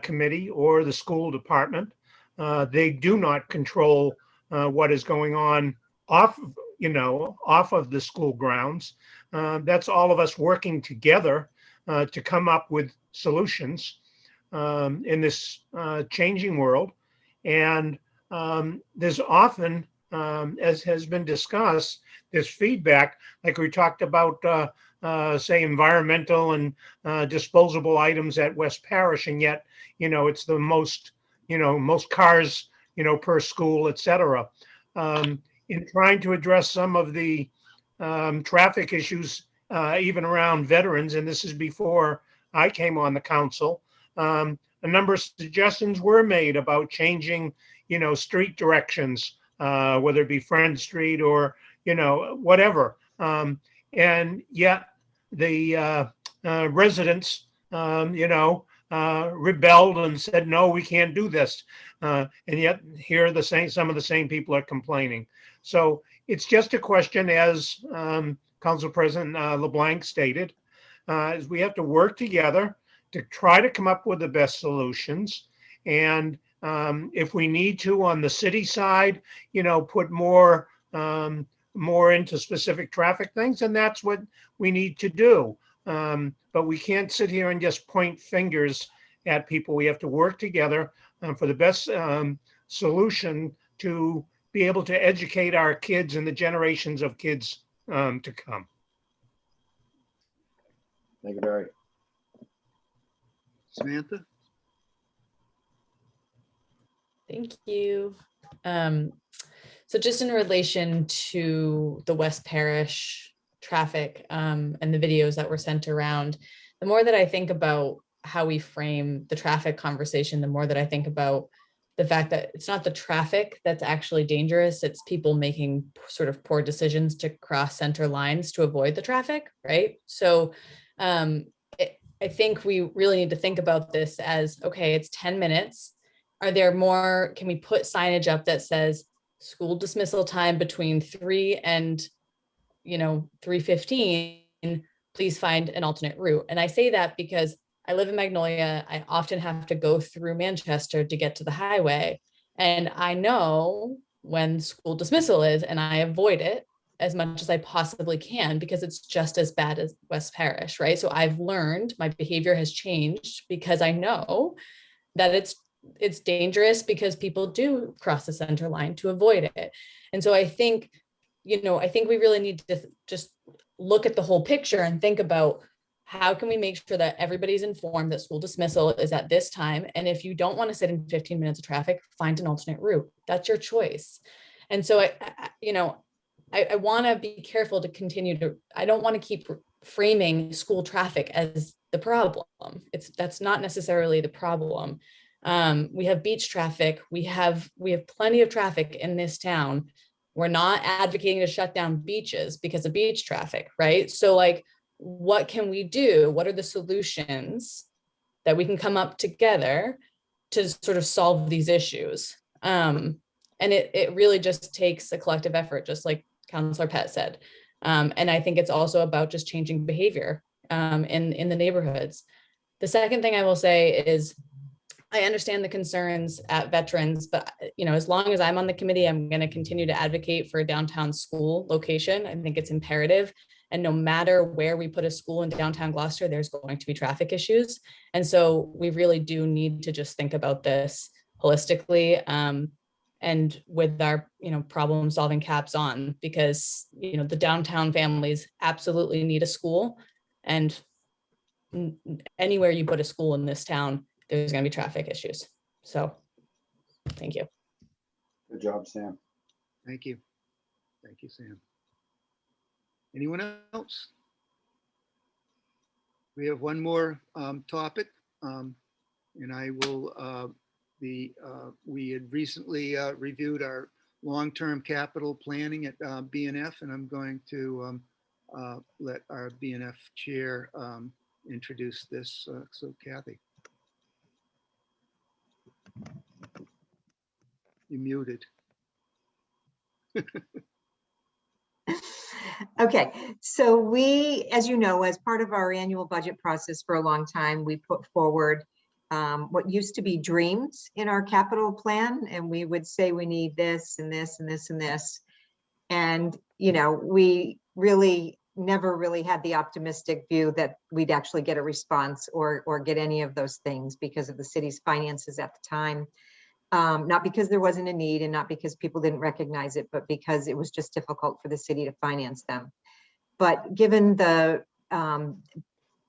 committee or the school department. They do not control what is going on off of the school grounds. That's all of us working together to come up with solutions in this changing world. And there's often, as has been discussed, there's feedback, like we talked about, say, environmental and disposable items at West Parish, and yet, it's the most cars, per school, et cetera. In trying to address some of the traffic issues, even around veterans, and this is before I came on the council, a number of suggestions were made about changing, street directions, whether it be Friend Street or, whatever. And yet the residents, rebelled and said, no, we can't do this. And yet here some of the same people are complaining. So it's just a question, as Council President LeBlanc stated, is we have to work together to try to come up with the best solutions. And if we need to, on the city side, put more into specific traffic things, and that's what we need to do. But we can't sit here and just point fingers at people. We have to work together for the best solution to be able to educate our kids and the generations of kids to come. Thank you, Barry. Samantha? Thank you. So just in relation to the West Parish traffic and the videos that were sent around, the more that I think about how we frame the traffic conversation, the more that I think about the fact that it's not the traffic that's actually dangerous, it's people making sort of poor decisions to cross center lines to avoid the traffic, right? So I think we really need to think about this as, okay, it's 10 minutes. Are there more, can we put signage up that says school dismissal time between 3 and 3:15, please find an alternate route. And I say that because I live in Magnolia. I often have to go through Manchester to get to the highway. And I know when school dismissal is, and I avoid it as much as I possibly can because it's just as bad as West Parish, right? So I've learned, my behavior has changed because I know that it's dangerous because people do cross the center line to avoid it. And so I think we really need to just look at the whole picture and think about how can we make sure that everybody's informed that school dismissal is at this time. And if you don't want to sit in 15 minutes of traffic, find an alternate route. That's your choice. And so I want to be careful to continue to, I don't want to keep framing school traffic as the problem. That's not necessarily the problem. We have beach traffic. We have plenty of traffic in this town. We're not advocating to shut down beaches because of beach traffic, right? So like, what can we do? What are the solutions that we can come up together to sort of solve these issues? And it really just takes a collective effort, just like Councilor Pett said. And I think it's also about just changing behavior in the neighborhoods. The second thing I will say is, I understand the concerns at veterans, but as long as I'm on the committee, I'm going to continue to advocate for a downtown school location. I think it's imperative. And no matter where we put a school in downtown Gloucester, there's going to be traffic issues. And so we really do need to just think about this holistically and with our, problem solving caps on, because, the downtown families absolutely need a school. And anywhere you put a school in this town, there's going to be traffic issues. So thank you. Good job, Sam. Thank you. Thank you, Sam. Anyone else? We have one more topic, and I will we had recently reviewed our long-term capital planning at BNF, and I'm going to let our BNF chair introduce this. So Kathy. You're muted. Okay, so we, as you know, as part of our annual budget process for a long time, we put forward what used to be dreams in our capital plan, and we would say we need this and this and this and this. And, we really never really had the optimistic view that we'd actually get a response or get any of those things because of the city's finances at the time. Not because there wasn't a need and not because people didn't recognize it, but because it was just difficult for the city to finance them. But given the,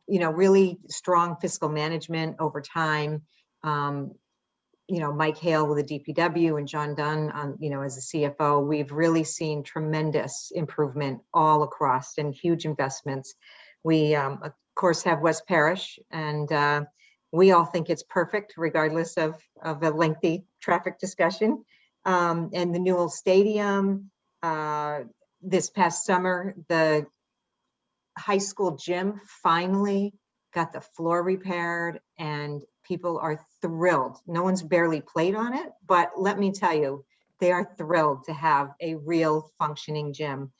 really strong fiscal management over time, Mike Hale with the DPW and John Dunn on, as the CFO, we've really seen tremendous improvement all across and huge investments. We, of course, have West Parish, and we all think it's perfect, regardless of a lengthy traffic discussion. And the Newell Stadium, this past summer, the high school gym finally got the floor repaired, and people are thrilled. No one's barely played on it, but let me tell you, they are thrilled to have a real functioning gym.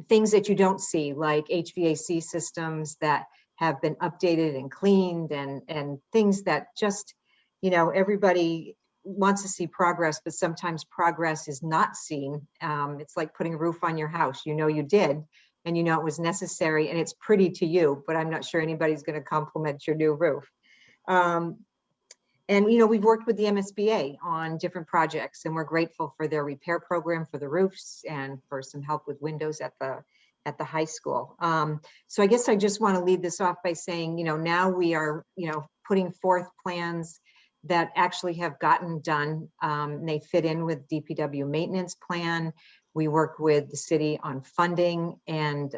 Things that you don't see, like HVAC systems that have been updated and cleaned, and things that just, everybody wants to see progress, but sometimes progress is not seen. It's like putting a roof on your house. You did, and it was necessary, and it's pretty to you, but I'm not sure anybody's going to compliment your new roof. And we've worked with the MSBA on different projects, and we're grateful for their repair program for the roofs and for some help with windows at the high school. So I guess I just want to lead this off by saying, now we are, putting forth plans that actually have gotten done. They fit in with DPW maintenance plan. We work with the city on funding, and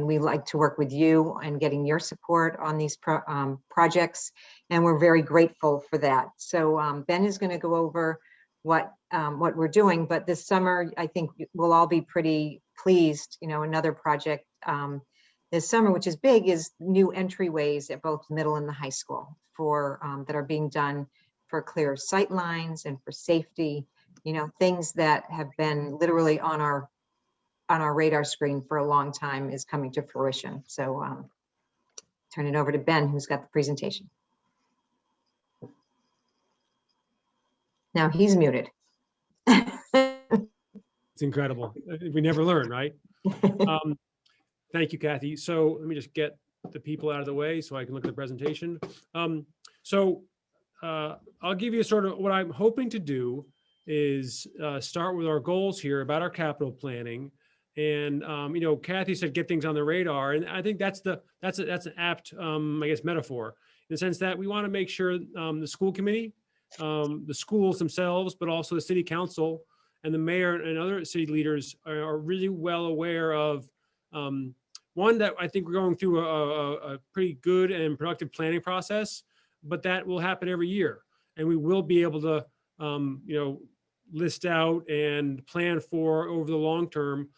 we like to work with you and getting your support on these projects. And we're very grateful for that. So Ben is going to go over what we're doing, but this summer, I think we'll all be pretty pleased. Another project this summer, which is big, is new entryways at both middle and the high school that are being done for clear sight lines and for safety. Things that have been literally on our radar screen for a long time is coming to fruition. So turn it over to Ben, who's got the presentation. Now he's muted. It's incredible. We never learn, right? Thank you, Kathy. So let me just get the people out of the way so I can look at the presentation. I'll give you sort of what I'm hoping to do is start with our goals here about our capital planning. And, Kathy said, get things on the radar. And I think that's an apt, I guess, metaphor, in the sense that we want to make sure the school committee, the schools themselves, but also the city council and the mayor and other city leaders are really well aware of, one, that I think we're going through a pretty good and productive planning process, but that will happen every year. And we will be able to, list out and plan for over the long term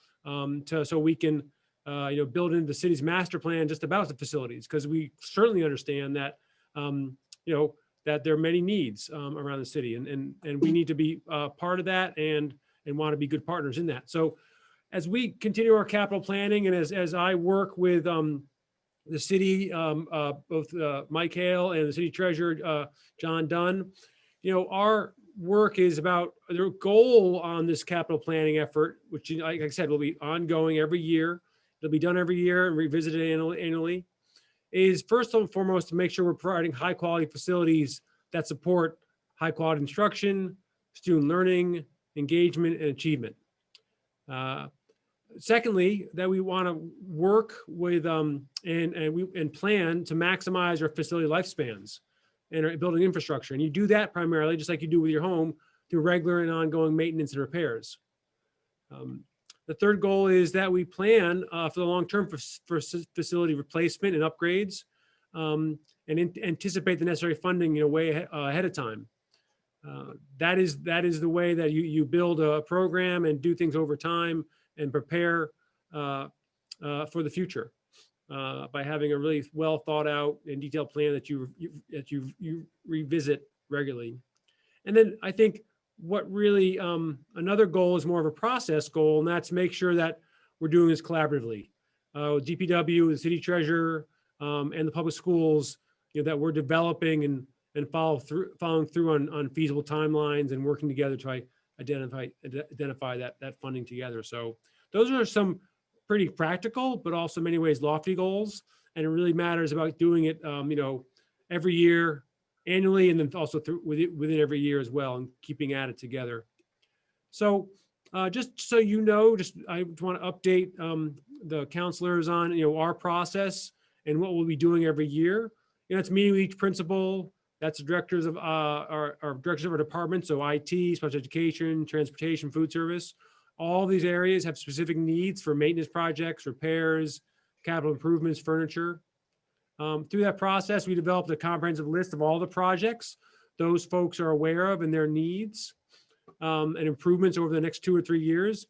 so we can, build into the city's master plan just about the facilities, because we certainly understand that, that there are many needs around the city, and we need to be part of that and want to be good partners in that. So as we continue our capital planning, and as I work with the city, both Mike Hale and the city treasurer, John Dunn, our work is about their goal on this capital planning effort, which, like I said, will be ongoing every year. It'll be done every year and revisited annually, is first and foremost to make sure we're providing high quality facilities that support high quality instruction, student learning, engagement, and achievement. Secondly, that we want to work with and plan to maximize our facility lifespans and our building infrastructure. And you do that primarily, just like you do with your home, through regular and ongoing maintenance and repairs. The third goal is that we plan for the long term for facility replacement and upgrades, and anticipate the necessary funding way ahead of time. That is the way that you build a program and do things over time and prepare for the future by having a really well thought out and detailed plan that you revisit regularly. And then I think what really another goal is more of a process goal, and that's make sure that we're doing this collaboratively with DPW, the city treasurer, and the public schools, that we're developing and following through on feasible timelines and working together to identify that funding together. So those are some pretty practical, but also in many ways lofty goals. And it really matters about doing it, every year, annually, and then also within every year as well, and keeping at it together. So just so I want to update the counselors on our process and what we'll be doing every year. It's meeting with each principal. That's the directors of our directors of our department. So IT, special education, transportation, food service. All these areas have specific needs for maintenance projects, repairs, capital improvements, furniture. Through that process, we developed a comprehensive list of all the projects those folks are aware of and their needs and improvements over the next 2 or 3 years.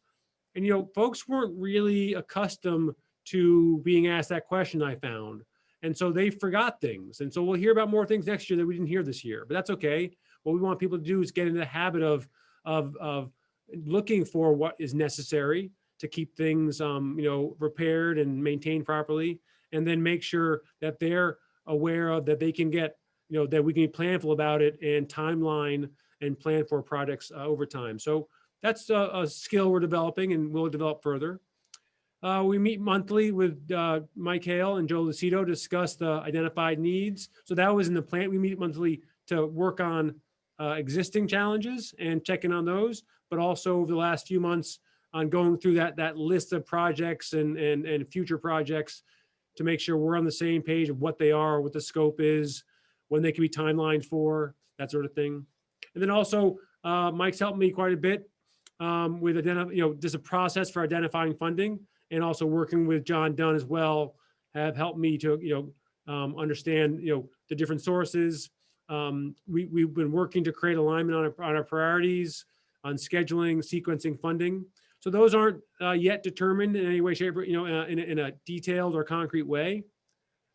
And, folks weren't really accustomed to being asked that question, I found. And so they forgot things. And so we'll hear about more things next year that we didn't hear this year, but that's okay. What we want people to do is get into the habit of looking for what is necessary to keep things, repaired and maintained properly, and then make sure that they're aware of that they can get, that we can be planful about it and timeline and plan for projects over time. So that's a skill we're developing and we'll develop further. We meet monthly with Mike Hale and Joe Lucido to discuss the identified needs. So that was in the plan. We meet monthly to work on existing challenges and checking on those, but also over the last few months on going through that list of projects and future projects to make sure we're on the same page of what they are, what the scope is, when they can be timelined for, that sort of thing. And then also Mike's helped me quite a bit with just a process for identifying funding, and also working with John Dunn as well have helped me to understand the different sources. We've been working to create alignment on our priorities, on scheduling, sequencing, funding. So those aren't yet determined in any way, shape, or in a detailed or concrete way.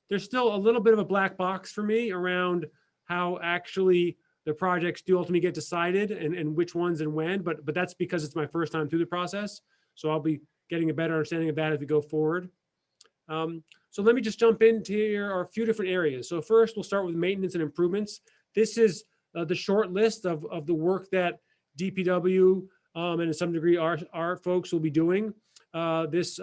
There's still a little bit of a black box for me around how actually the projects do ultimately get decided and which ones and when, but that's because it's my first time through the process. So I'll be getting a better understanding of that as we go forward. So let me just jump into here are a few different areas. So first we'll start with maintenance and improvements. This is the short list of the work that DPW and to some degree our folks will be doing this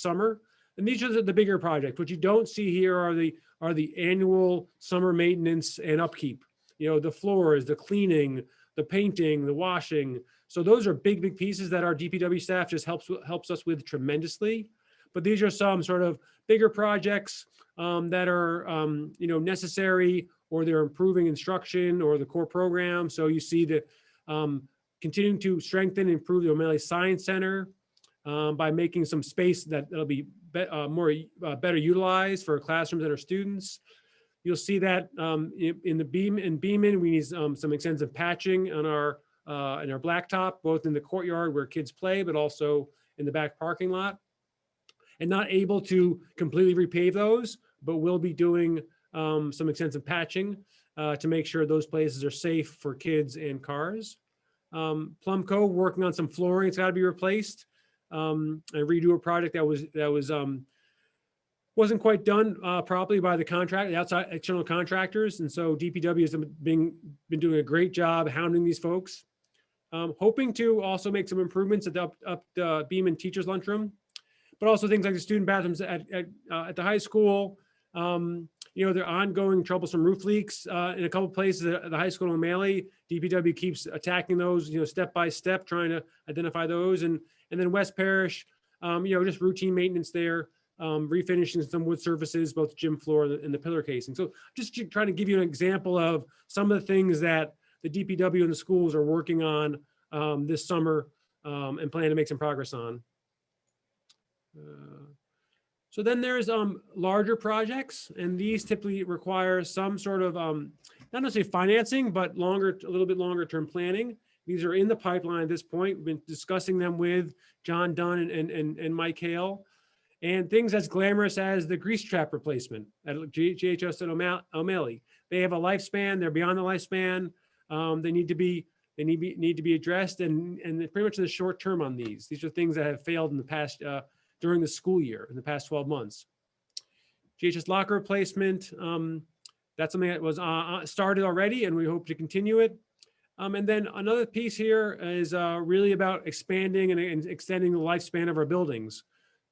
summer. And these are the bigger projects. What you don't see here are the annual summer maintenance and upkeep. The floors, the cleaning, the painting, the washing. So those are big pieces that our DPW staff just helps us with tremendously. But these are some sort of bigger projects that are necessary, or they're improving instruction or the core program. So you see the continuing to strengthen and improve the O'Malley Science Center by making some space that'll be better utilized for classrooms and our students. You'll see that in Beaman, we need some extensive patching in our blacktop, both in the courtyard where kids play, but also in the back parking lot. And not able to completely repave those, but we'll be doing some extensive patching to make sure those places are safe for kids and cars. Plum Cove working on some flooring, it's got to be replaced. And redo a project that wasn't quite done properly by the outside external contractors. And so DPW has been doing a great job hounding these folks. Hoping to also make some improvements at the Beaman Teachers Lunchroom, but also things like the student bathrooms at the high school. There are ongoing troublesome roof leaks in a couple of places at the high school in O'Malley. DPW keeps attacking those, step by step, trying to identify those. And then West Parish, just routine maintenance there, refinishing some wood surfaces, both gym floor and the pillar casing. So just trying to give you an example of some of the things that the DPW and the schools are working on this summer and plan to make some progress on. So then there's larger projects, and these typically require some sort of not necessarily financing, but a little bit longer term planning. These are in the pipeline at this point. We've been discussing them with John Dunn and Mike Hale, and things as glamorous as the grease trap replacement at GHS at O'Malley. They have a lifespan. They're beyond the lifespan. They need to be addressed, and pretty much in the short term on these. These are things that have failed in the past. During the school year in the past 12 months. GHS locker replacement, that's something that was started already and we hope to continue it. And then another piece here is really about expanding and extending the lifespan of our buildings.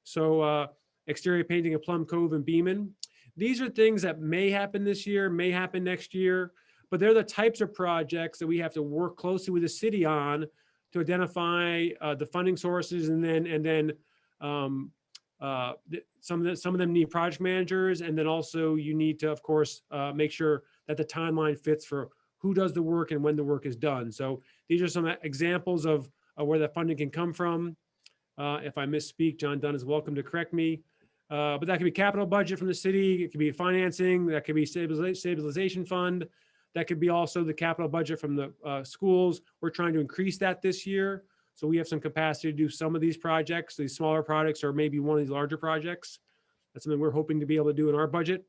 So exterior painting of Plum Cove and Beaman. These are things that may happen this year, may happen next year, but they're the types of projects that we have to work closely with the city on to identify the funding sources, and then some of them need project managers, and then also you need to, of course, make sure that the timeline fits for who does the work and when the work is done. So these are some examples of where that funding can come from. If I misspeak, John Dunn is welcome to correct me. But that could be capital budget from the city. It could be financing. That could be stabilization fund. That could be also the capital budget from the schools. We're trying to increase that this year. So we have some capacity to do some of these projects, these smaller projects, or maybe one of these larger projects. That's something we're hoping to be able to do in our budget,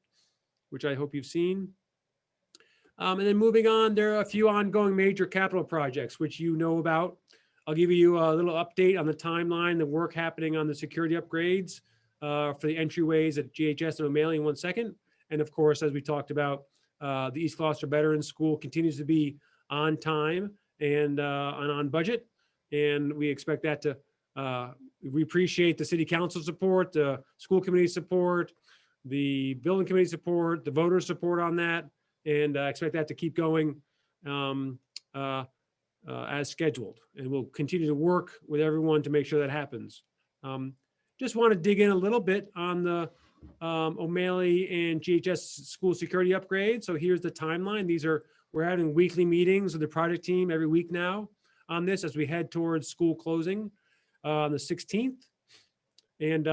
which I hope you've seen. And then moving on, there are a few ongoing major capital projects, which you know about. I'll give you a little update on the timeline, the work happening on the security upgrades for the entryways at GHS and O'Malley in 1 second. And of course, as we talked about, the East Gloucester Veterans School continues to be on time and on budget. And we expect that to, we appreciate the city council support, the school committee support, the building committee support, the voter support on that, and expect that to keep going as scheduled. And we'll continue to work with everyone to make sure that happens. Just want to dig in a little bit on the O'Malley and GHS school security upgrade. So here's the timeline. We're having weekly meetings with the project team every week now on this as we head towards school closing on the 16th. And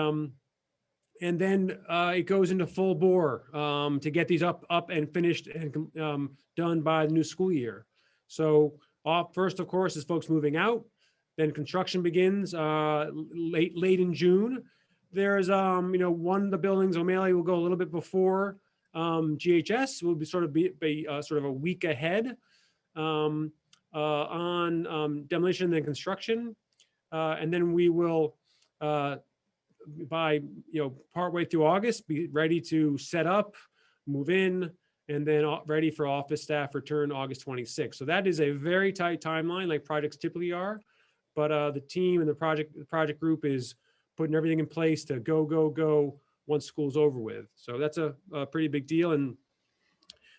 then it goes into full bore to get these up and finished and done by the new school year. So first, of course, is folks moving out. Then construction begins late in June. There's one of the buildings, O'Malley, will go a little bit before GHS. Will be sort of a week ahead on demolition and construction, and then we will by partway through August be ready to set up, move in, and then ready for office staff return August 26th. So that is a very tight timeline, like projects typically are. But the team and the project group is putting everything in place to go once school's over with. So that's a pretty big deal, and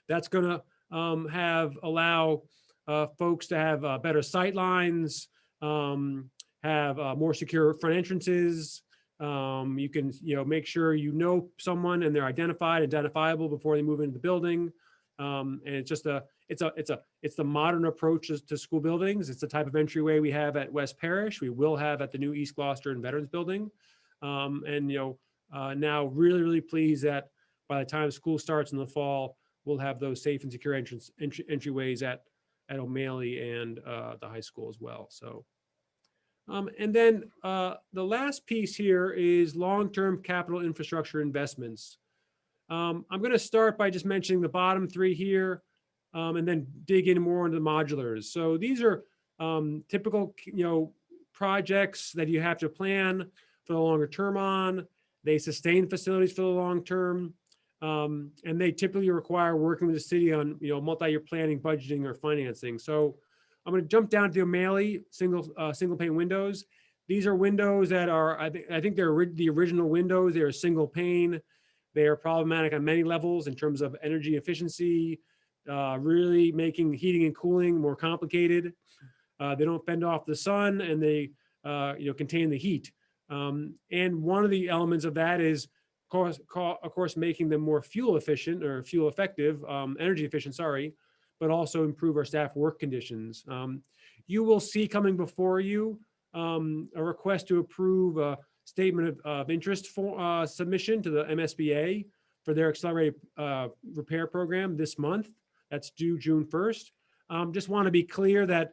that's going to allow folks to have better sight lines, have more secure front entrances. You can make sure someone and they're identifiable before they move into the building. And it's just it's the modern approach to school buildings. It's the type of entryway we have at West Parish. We will have at the new East Gloucester and Veterans Building. Now really pleased that by the time school starts in the fall, we'll have those safe and secure entryways at O'Malley and the high school as well. So, and then the last piece here is long-term capital infrastructure investments. I'm going to start by just mentioning the bottom three here, and then dig in more into the modulars. So these are typical, projects that you have to plan for the longer term on. They sustain facilities for the long term, and they typically require working with the city on multi-year planning, budgeting, or financing. So I'm going to jump down to the O'Malley single pane windows. These are windows that are I think they're the original windows. They are single pane. They are problematic on many levels in terms of energy efficiency, really making heating and cooling more complicated. They don't fend off the sun, and they contain the heat. And one of the elements of that is, of course, making them more fuel efficient or fuel effective, energy efficient, sorry, but also improve our staff work conditions. You will see coming before you a request to approve a statement of interest for submission to the MSBA for their accelerated repair program this month. That's due June 1st. Just want to be clear that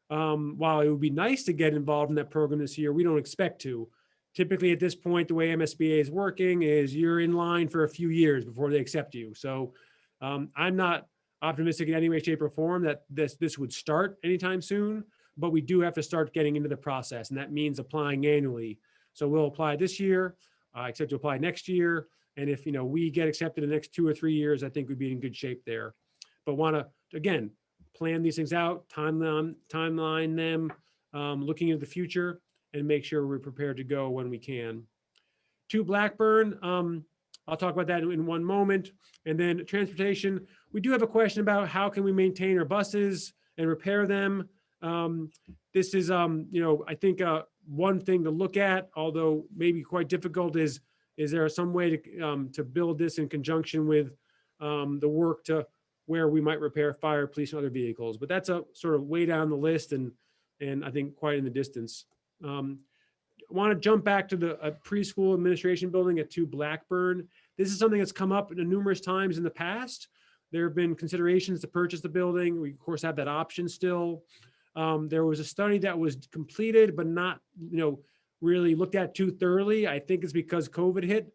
while it would be nice to get involved in that program this year, we don't expect to. Typically at this point, the way MSBA is working is you're in line for a few years before they accept you. So I'm not optimistic in any way, shape, or form that this would start anytime soon, but we do have to start getting into the process, and that means applying annually. So we'll apply this year, expect to apply next year, and if we get accepted in the next 2 or 3 years, I think we'd be in good shape there. But want to again plan these things out, timeline them, looking into the future, and make sure we're prepared to go when we can. To Blackburn, I'll talk about that in one moment. And then transportation, we do have a question about how can we maintain our buses and repair them. This is, I think one thing to look at, although maybe quite difficult, is there some way to build this in conjunction with the work to where we might repair fire, police, and other vehicles. But that's a sort of way down the list and I think quite in the distance. I want to jump back to the preschool administration building at 2 Blackburn. This is something that's come up numerous times in the past. There have been considerations to purchase the building. We, of course, have that option still. There was a study that was completed, but not, really looked at too thoroughly. I think it's because COVID hit.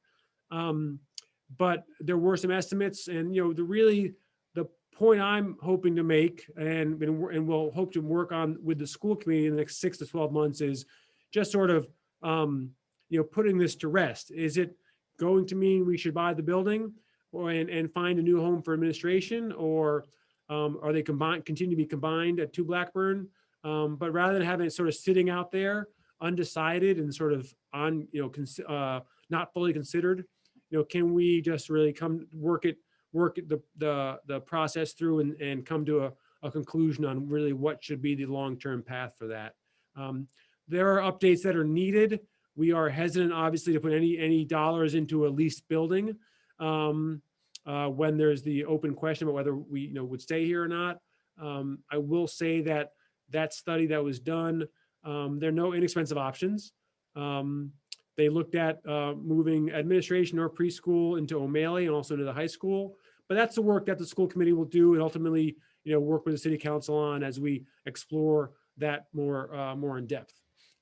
But there were some estimates, and, the point I'm hoping to make, and we'll hope to work on with the school committee in the next 6 to 12 months, is just sort of, putting this to rest. Is it going to mean we should buy the building and find a new home for administration, or are they continue to be combined at 2 Blackburn? But rather than having it sort of sitting out there undecided and sort of not fully considered, can we just really work the process through and come to a conclusion on really what should be the long-term path for that. There are updates that are needed. We are hesitant, obviously, to put any dollars into a leased building when there's the open question about whether we would stay here or not. I will say that study that was done, there are no inexpensive options. They looked at moving administration or preschool into O'Malley and also into the high school. But that's the work that the school committee will do, and ultimately, work with the city council on as we explore that more in depth.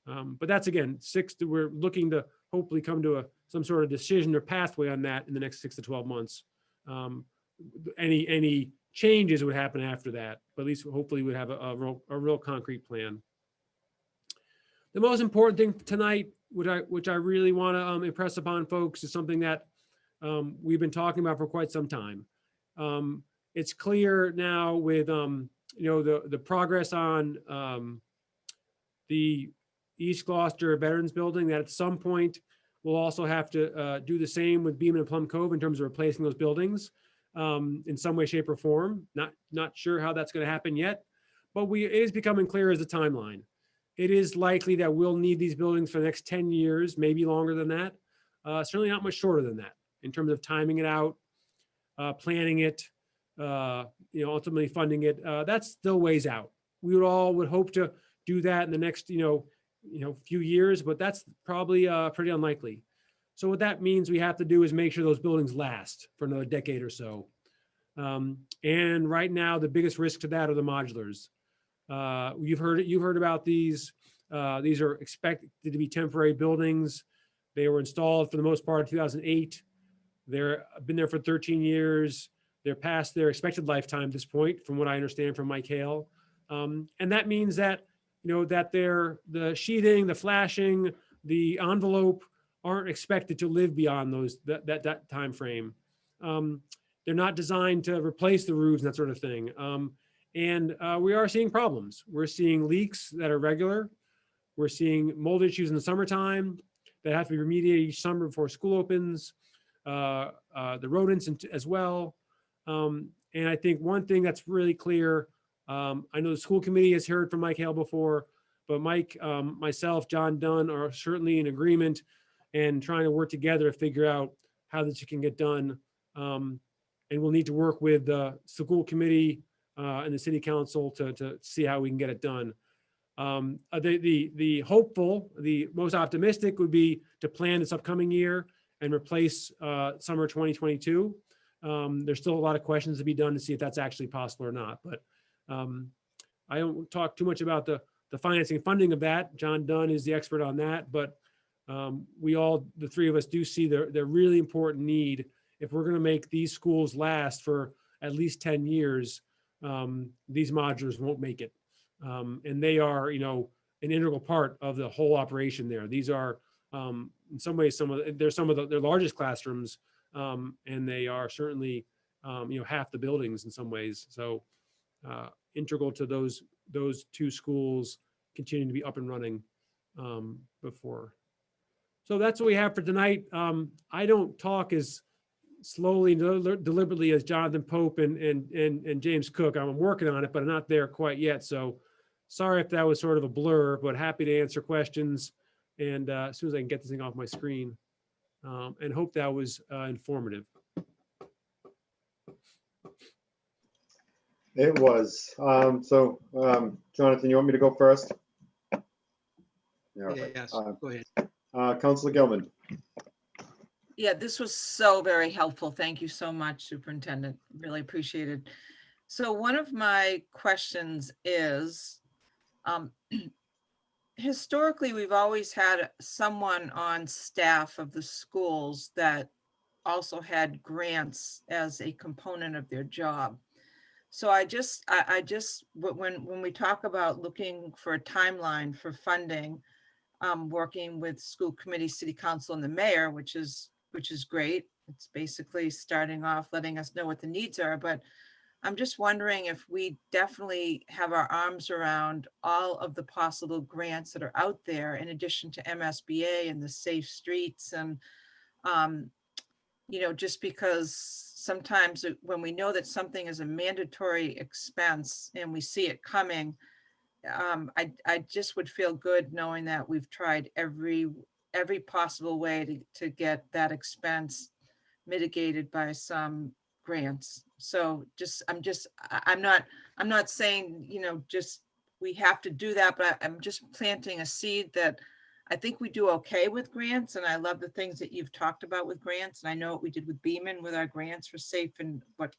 But that's, again, we're looking to hopefully come to some sort of decision or pathway on that in the next 6 to 12 months. Any changes would happen after that, but at least hopefully we'd have a real concrete plan. The most important thing tonight, which I really want to impress upon folks, is something that we've been talking about for quite some time. It's clear now with the progress on the East Gloucester Veterans Building that at some point we'll also have to do the same with Beaman and Plum Cove in terms of replacing those buildings in some way, shape, or form. Not sure how that's going to happen yet, but it is becoming clear as a timeline. It is likely that we'll need these buildings for the next 10 years, maybe longer than that. Certainly not much shorter than that in terms of timing it out, planning it, ultimately funding it. That's still ways out. We would hope to do that in the next, few years, but that's probably pretty unlikely. So what that means we have to do is make sure those buildings last for another decade or so. And right now, the biggest risk to that are the modulars. You've heard about these. These are expected to be temporary buildings. They were installed for the most part in 2008. They've been there for 13 years. They're past their expected lifetime at this point, from what I understand from Mike Hale. And that means that, that the sheathing, the flashing, the envelope aren't expected to live beyond that time frame. They're not designed to replace the roofs and that sort of thing. And we are seeing problems. We're seeing leaks that are regular. We're seeing mold issues in the summertime that have to be remediated each summer before school opens. The rodents as well. And I think one thing that's really clear, I know the school committee has heard from Mike Hale before, but Mike, myself, John Dunn are certainly in agreement and trying to work together to figure out how this can get done. And we'll need to work with the school committee and the city council to see how we can get it done. The hopeful, the most optimistic would be to plan this upcoming year and replace summer 2022. There's still a lot of questions to be done to see if that's actually possible or not. But I don't talk too much about the financing and funding of that. John Dunn is the expert on that. But the three of us do see the really important need. If we're going to make these schools last for at least 10 years, these modulars won't make it. And they are, an integral part of the whole operation there. These are, in some ways, they're some of their largest classrooms, and they are certainly, half the buildings in some ways. So integral to those two schools continuing to be up and running before. So that's what we have for tonight. I don't talk as slowly and deliberately as Jonathan Pope and James Cook. I'm working on it, but I'm not there quite yet. So sorry if that was sort of a blur, but happy to answer questions. And as soon as I can get this thing off my screen, and hope that was informative. It was. Jonathan, you want me to go first? Yeah, Yes, go ahead. Councilor Gilman. Yeah, this was so very helpful. Thank you so much, Superintendent. Really appreciated. So one of my questions is, Um, Historically, we've always had someone on staff of the schools that also had grants as a component of their job. So I just, when we talk about looking for a timeline for funding, working with school committee, city council, and the mayor, which is great. It's basically starting off, letting us know what the needs are, but I'm just wondering if we definitely have our arms around all of the possible grants that are out there, in addition to MSBA and the Safe Streets. And, just because sometimes when we know that something is a mandatory expense and we see it coming, I just would feel good knowing that we've tried every possible way to get that expense mitigated by some grants. So I'm not saying, just we have to do that, but I'm just planting a seed that I think we do okay with grants. And I love the things that you've talked about with grants. And I know what we did with Beaman with our grants for SAFE, and what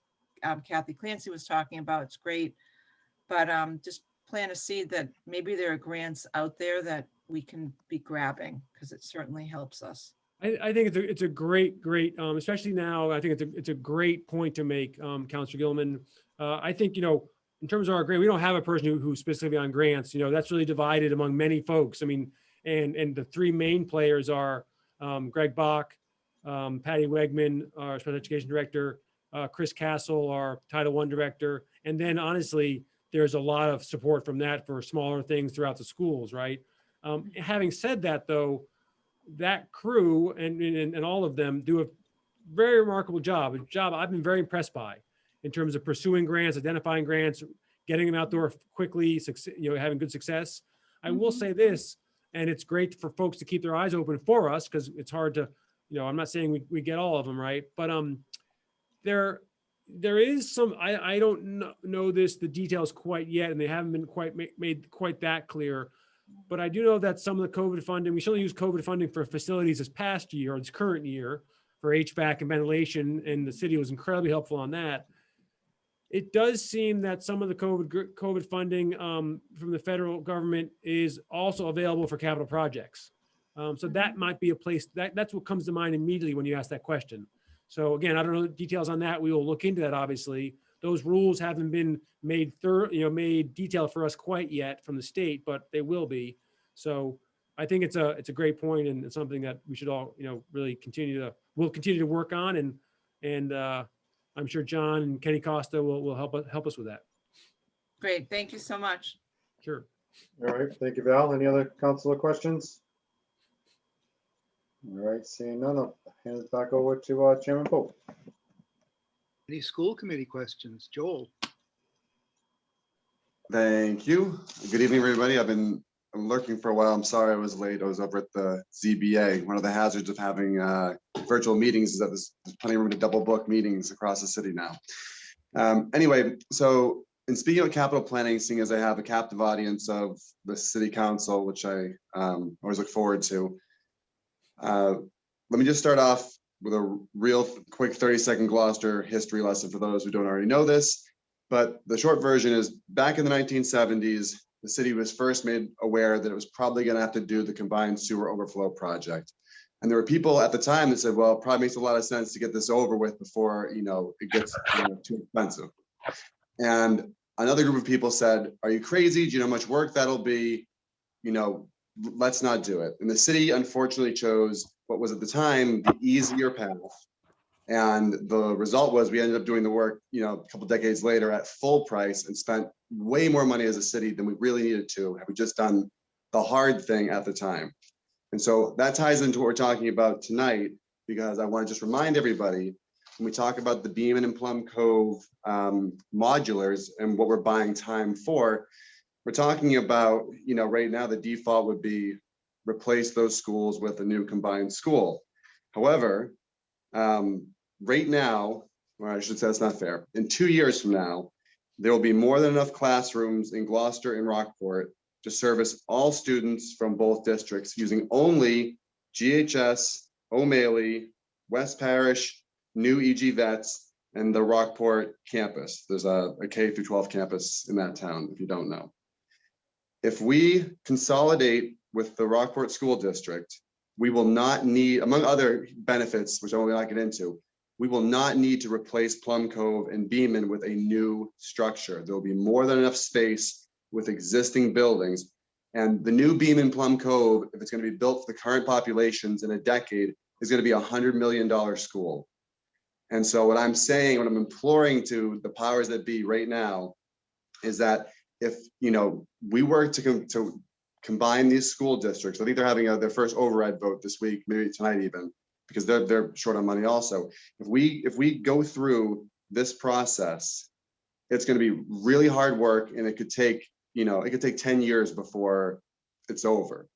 Kathy Clancy was talking about. It's great. But just plant a seed that maybe there are grants out there that we can be grabbing, because it certainly helps us. I think it's a great, especially now, I think it's a great point to make, Counselor Gilman. I think, in terms of our grant, we don't have a person who's specifically on grants, that's really divided among many folks. I mean, and the three main players are Greg Bach, Patty Wegman, our special education director, Chris Castle, our Title I director. And then honestly, there's a lot of support from that for smaller things throughout the schools, right? Having said that, though, that crew and all of them do a very remarkable job, a job I've been very impressed by in terms of pursuing grants, identifying grants, getting them out there quickly, having good success. I will say this, and it's great for folks to keep their eyes open for us, because it's hard to, I'm not saying we get all of them, right? But there is some, I don't know the details quite yet, and they haven't been quite made quite that clear. But I do know that some of the COVID funding, we certainly use COVID funding for facilities this past year, or this current year, for HVAC and ventilation, and the city was incredibly helpful on that. It does seem that some of the COVID funding from the federal government is also available for capital projects. So that might be a place, that's what comes to mind immediately when you ask that question. So again, I don't know the details on that. We will look into that, obviously. Those rules haven't been made made detailed for us quite yet from the state, but they will be. So I think it's a great point, and it's something that we should all, really we'll continue to work on, and I'm sure John and Kenny Costa will help us with that. Great, thank you so much. Sure. All right, thank you, Val. Any other councilor questions? All right, seeing none, I'll hand it back over to Chairman Pope. Any school committee questions? Joel? Thank you. Good evening, everybody. I'm lurking for a while. I'm sorry I was late. I was over at the ZBA. One of the hazards of having virtual meetings is that there's plenty of room to double book meetings across the city now. Anyway, so in speaking of capital planning, seeing as I have a captive audience of the city council, which I always look forward to, let me just start off with a real quick 30-second Gloucester history lesson for those who don't already know this. But the short version is, back in the 1970s, the city was first made aware that it was probably going to have to do the combined sewer overflow project. And there were people at the time that said, well, it probably makes a lot of sense to get this over with before, it gets too expensive. And another group of people said, are you crazy? Do you know how much work that'll be? Let's not do it. And the city unfortunately chose what was at the time the easier path. And the result was we ended up doing the work, a couple decades later at full price, and spent way more money as a city than we really needed to have we just done the hard thing at the time. And so that ties into what we're talking about tonight, because I want to just remind everybody, when we talk about the Beaman and Plum Cove modulars and what we're buying time for, we're talking about, right now the default would be replace those schools with a new combined school. However, right now, or I should say that's not fair, in 2 years from now, there will be more than enough classrooms in Gloucester and Rockport to service all students from both districts using only GHS, O'Malley, West Parish, new EG Vets, and the Rockport campus. There's a K through 12 campus in that town, if you don't know. If we consolidate with the Rockport School District, we will not need, among other benefits, which I will not get into, we will not need to replace Plum Cove and Beaman with a new structure. There will be more than enough space with existing buildings. And the new Beaman Plum Cove, if it's going to be built for the current populations in a decade, is going to be $100 million school. And so what I'm saying, what I'm imploring to the powers that be right now is that if, you know, we were to combine these school districts, I think they're having their first override vote this week, maybe tonight even, because they're short on money also. If we go through this process, it's going to be really hard work, and it could take, you know, it could take 10 years before it's over.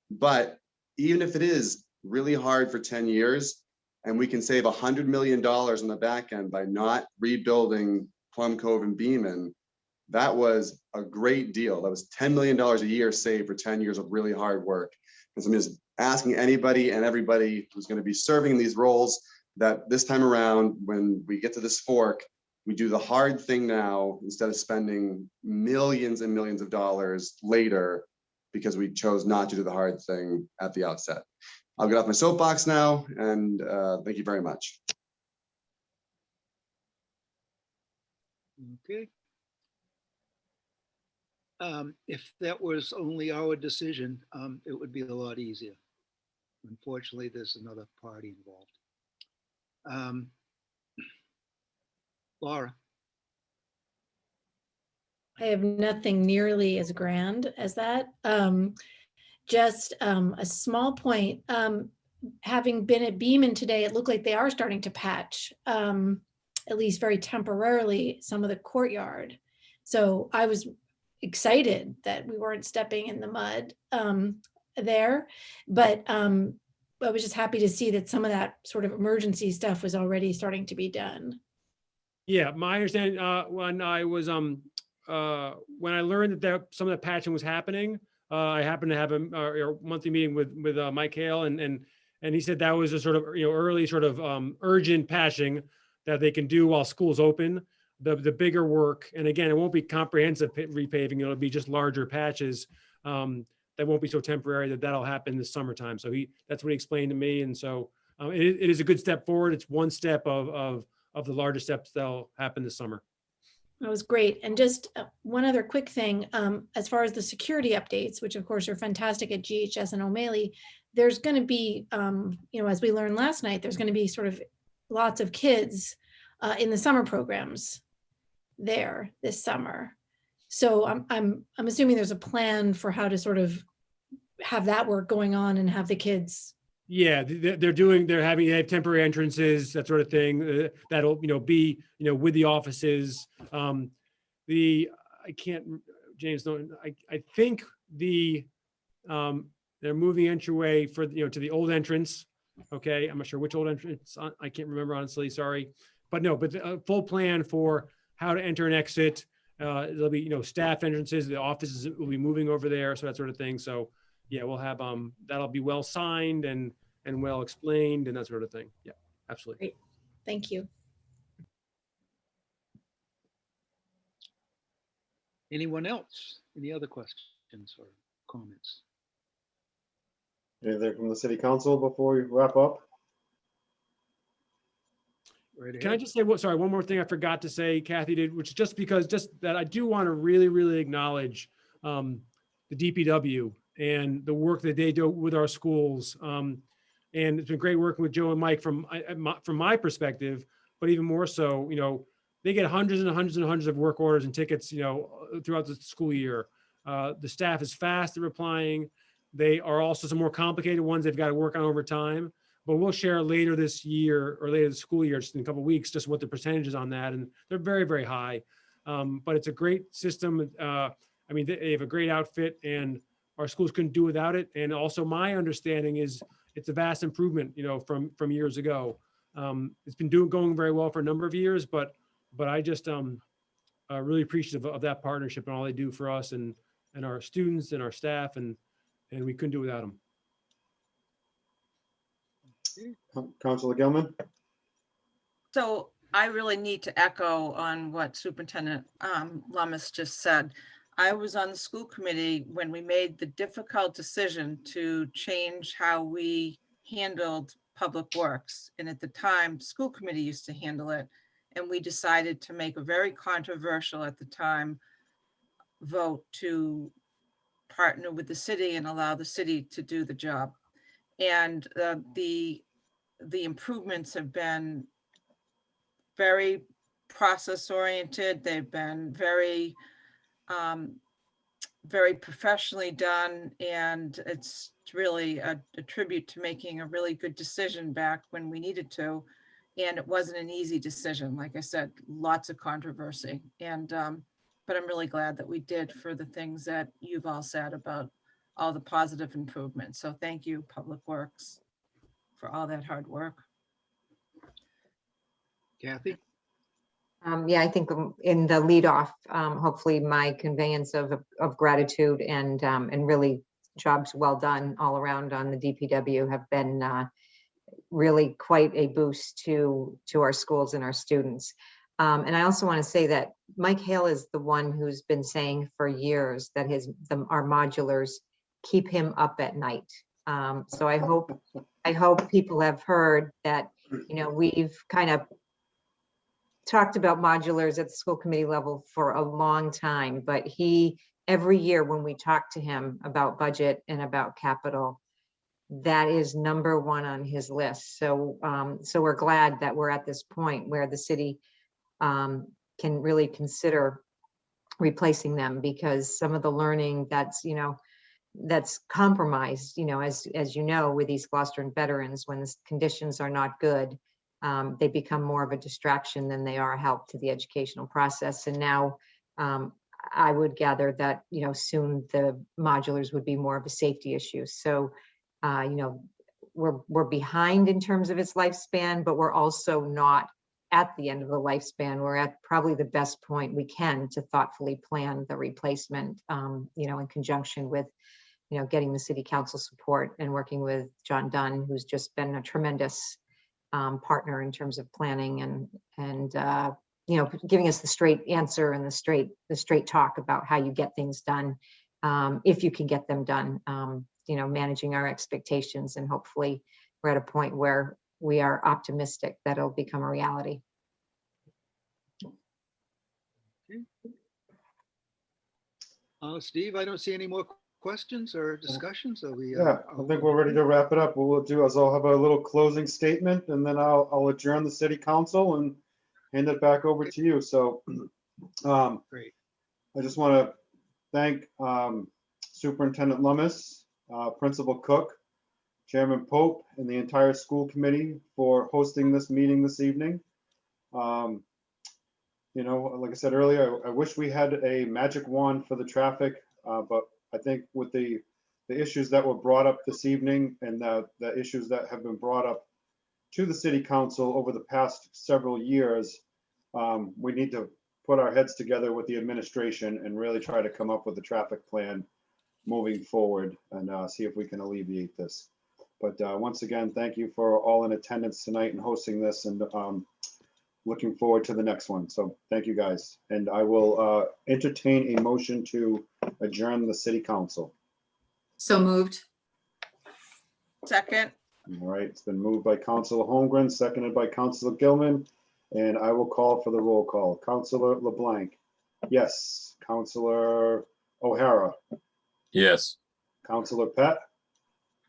But even if it is really hard for 10 years, and we can save $100 million on the back end by not rebuilding Plum Cove and Beaman, that was a great deal. That was $10 million a year saved for 10 years of really hard work. And so I'm just asking anybody and everybody who's going to be serving these roles that this time around, when we get to this fork, we do the hard thing now instead of spending millions and millions of dollars later because we chose not to do the hard thing at the outset. I'll get off my soapbox now, and thank you very much. Okay. If that was only our decision, it would be a lot easier. Unfortunately, there's another party involved. Laura. I have nothing nearly as grand as that. Just a small point. Having been at Beaman today, it looked like they are starting to patch, at least very temporarily, some of the courtyard. So I was excited that we weren't stepping in the mud there, but I was just happy to see that some of that sort of emergency stuff was already starting to be done. Yeah, my understanding, when I was, when I learned that some of the patching was happening, I happened to have a monthly meeting with Mike Hale, and he said that was a sort of, you know, early sort of urgent patching that they can do while school's open. The bigger work, and again, it won't be comprehensive repaving, it'll be just larger patches that won't be so temporary, that'll happen this summertime. So that's what he explained to me, and so it is a good step forward. It's one step of the larger steps that'll happen this summer. That was great. And just one other quick thing, as far as the security updates, which of course are fantastic at GHS and O'Malley, there's going to be, you know, as we learned last night, there's going to be sort of lots of kids in the summer programs there this summer. So I'm assuming there's a plan for how to sort of have that work going on and have the kids. Yeah, they have temporary entrances, that sort of thing. That'll, you know, be, you know, with the offices. I can't, James, no, I think they're moving the entryway for, you know, to the old entrance. Okay, I'm not sure which old entrance. I can't remember, honestly, sorry. But no, but a full plan for how to enter and exit. There'll be, you know, staff entrances, the offices will be moving over there, so that sort of thing. So yeah, we'll have, that'll be well signed and well explained and that sort of thing. Yeah, absolutely. Great. Thank you. Anyone else? Any other questions or comments? Anything from the city council before we wrap up? Right Can I ahead. just say, sorry, one more thing I forgot to say, Kathy did, which is just that I do want to really, really acknowledge the DPW and the work that they do with our schools. And it's been great working with Joe and Mike from my perspective, but even more so, you know, they get hundreds and hundreds and hundreds of work orders and tickets, you know, throughout the school year. The staff is fast at replying. They are also some more complicated ones they've got to work on over time, but we'll share later this year or later this school year, just in a couple of weeks, just what the percentages on that. And they're very, very high. But it's a great system. I mean, they have a great outfit and our schools couldn't do without it. And also my understanding is it's a vast improvement, you know, from years ago. It's been going very well for a number of years, but I just really appreciative of that partnership and all they do for us and our students and our staff, and we couldn't do without them. Councilor Gilman? So I really need to echo on what Superintendent Lummis just said. I was on the school committee when we made the difficult decision to change how we handled public works. And at the time, school committee used to handle it. And we decided to make a very controversial at the time vote to partner with the city and allow the city to do the job. And the improvements have been very process oriented. They've been very, very professionally done. And it's really a tribute to making a really good decision back when we needed to. And it wasn't an easy decision. Like I said, lots of controversy. And, but I'm really glad that we did for the things that you've all said about all the positive improvements. So thank you, Public Works, for all that hard work. Kathy? Yeah, I think in the leadoff, hopefully my conveyance of gratitude and really jobs well done all around on the DPW have been really quite a boost to our schools and our students. And I also want to say that Mike Hale is the one who's been saying for years that our modulars keep him up at night. So I hope people have heard that, we've kind of talked about modulars at the school committee level for a long time, but every year when we talk to him about budget and about capital, that is number one on his list. So we're glad that we're at this point where the city can really consider replacing them, because some of the learning that's compromised, as you know, with these Gloucester veterans, when the conditions are not good, they become more of a distraction than they are a help to the educational process. And now I would gather that, soon the modulars would be more of a safety issue. So, we're behind in terms of its lifespan, but we're also not at the end of the lifespan. We're at probably the best point we can to thoughtfully plan the replacement, in conjunction with, getting the city council support and working with John Dunn, who's just been a tremendous partner in terms of planning and giving us the straight answer and the straight talk about how you get things done, if you can get them done, managing our expectations. And hopefully we're at a point where we are optimistic that it'll become a reality. Steve, I don't see any more questions or discussions. So Yeah, I think we're ready to wrap it up. What we'll do is I'll have a little closing statement, and then I'll adjourn the city council and hand it back over to you. So Great. I just want to thank Superintendent Lummis, Principal Cook, Chairman Pope, and the entire school committee for hosting this meeting this evening. Like I said earlier, I wish we had a magic wand for the traffic, but I think with the issues that were brought up this evening and the issues that have been brought up to the city council over the past several years, we need to put our heads together with the administration and really try to come up with a traffic plan moving forward and see if we can alleviate this. But once again, thank you for all in attendance tonight and hosting this, and looking forward to the next one. So thank you guys. And I will entertain a motion to adjourn the city council. So moved. Second, All right, it's been moved by Councilor Holmgren, seconded by Councilor Gilman, and I will call for the roll call. Councilor LeBlanc, yes. Councilor O'Hara, Yes. Councilor Pat,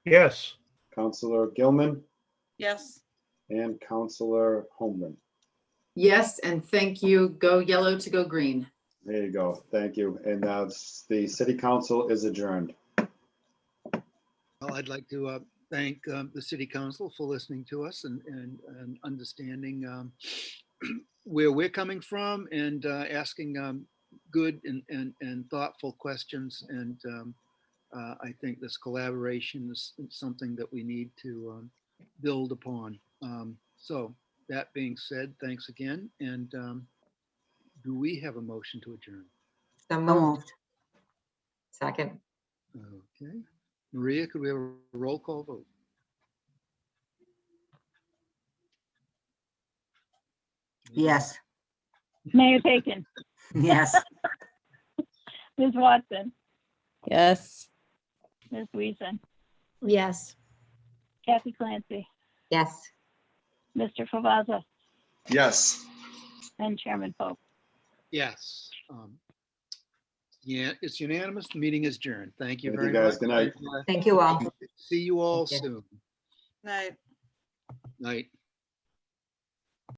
Yes. Councilor Gilman, yes. and Councilor Holmgren. Yes, and thank you. Go yellow to go green. There you go. Thank you. And the city council is adjourned. Well, I'd like to thank the city council for listening to us and understanding where we're coming from and asking good and thoughtful questions. And I think this collaboration is something that we need to build upon. So that being said, thanks again. And do we have a motion to adjourn? So So moved. moved. Second. Okay. Maria, could we have a roll call vote? Yes. Mayor Bacon, Yes. Ms. Watson, Yes. Ms. Weason, Yes. Kathy Clancy, Yes. Mr. Favazza, Yes. and Chairman Pope. Yes. Yeah, it's unanimous. The meeting is adjourned. Thank you Thank very you, guys. much. Good night. And, Thank you all. See you all Thank you. soon. Night. Night.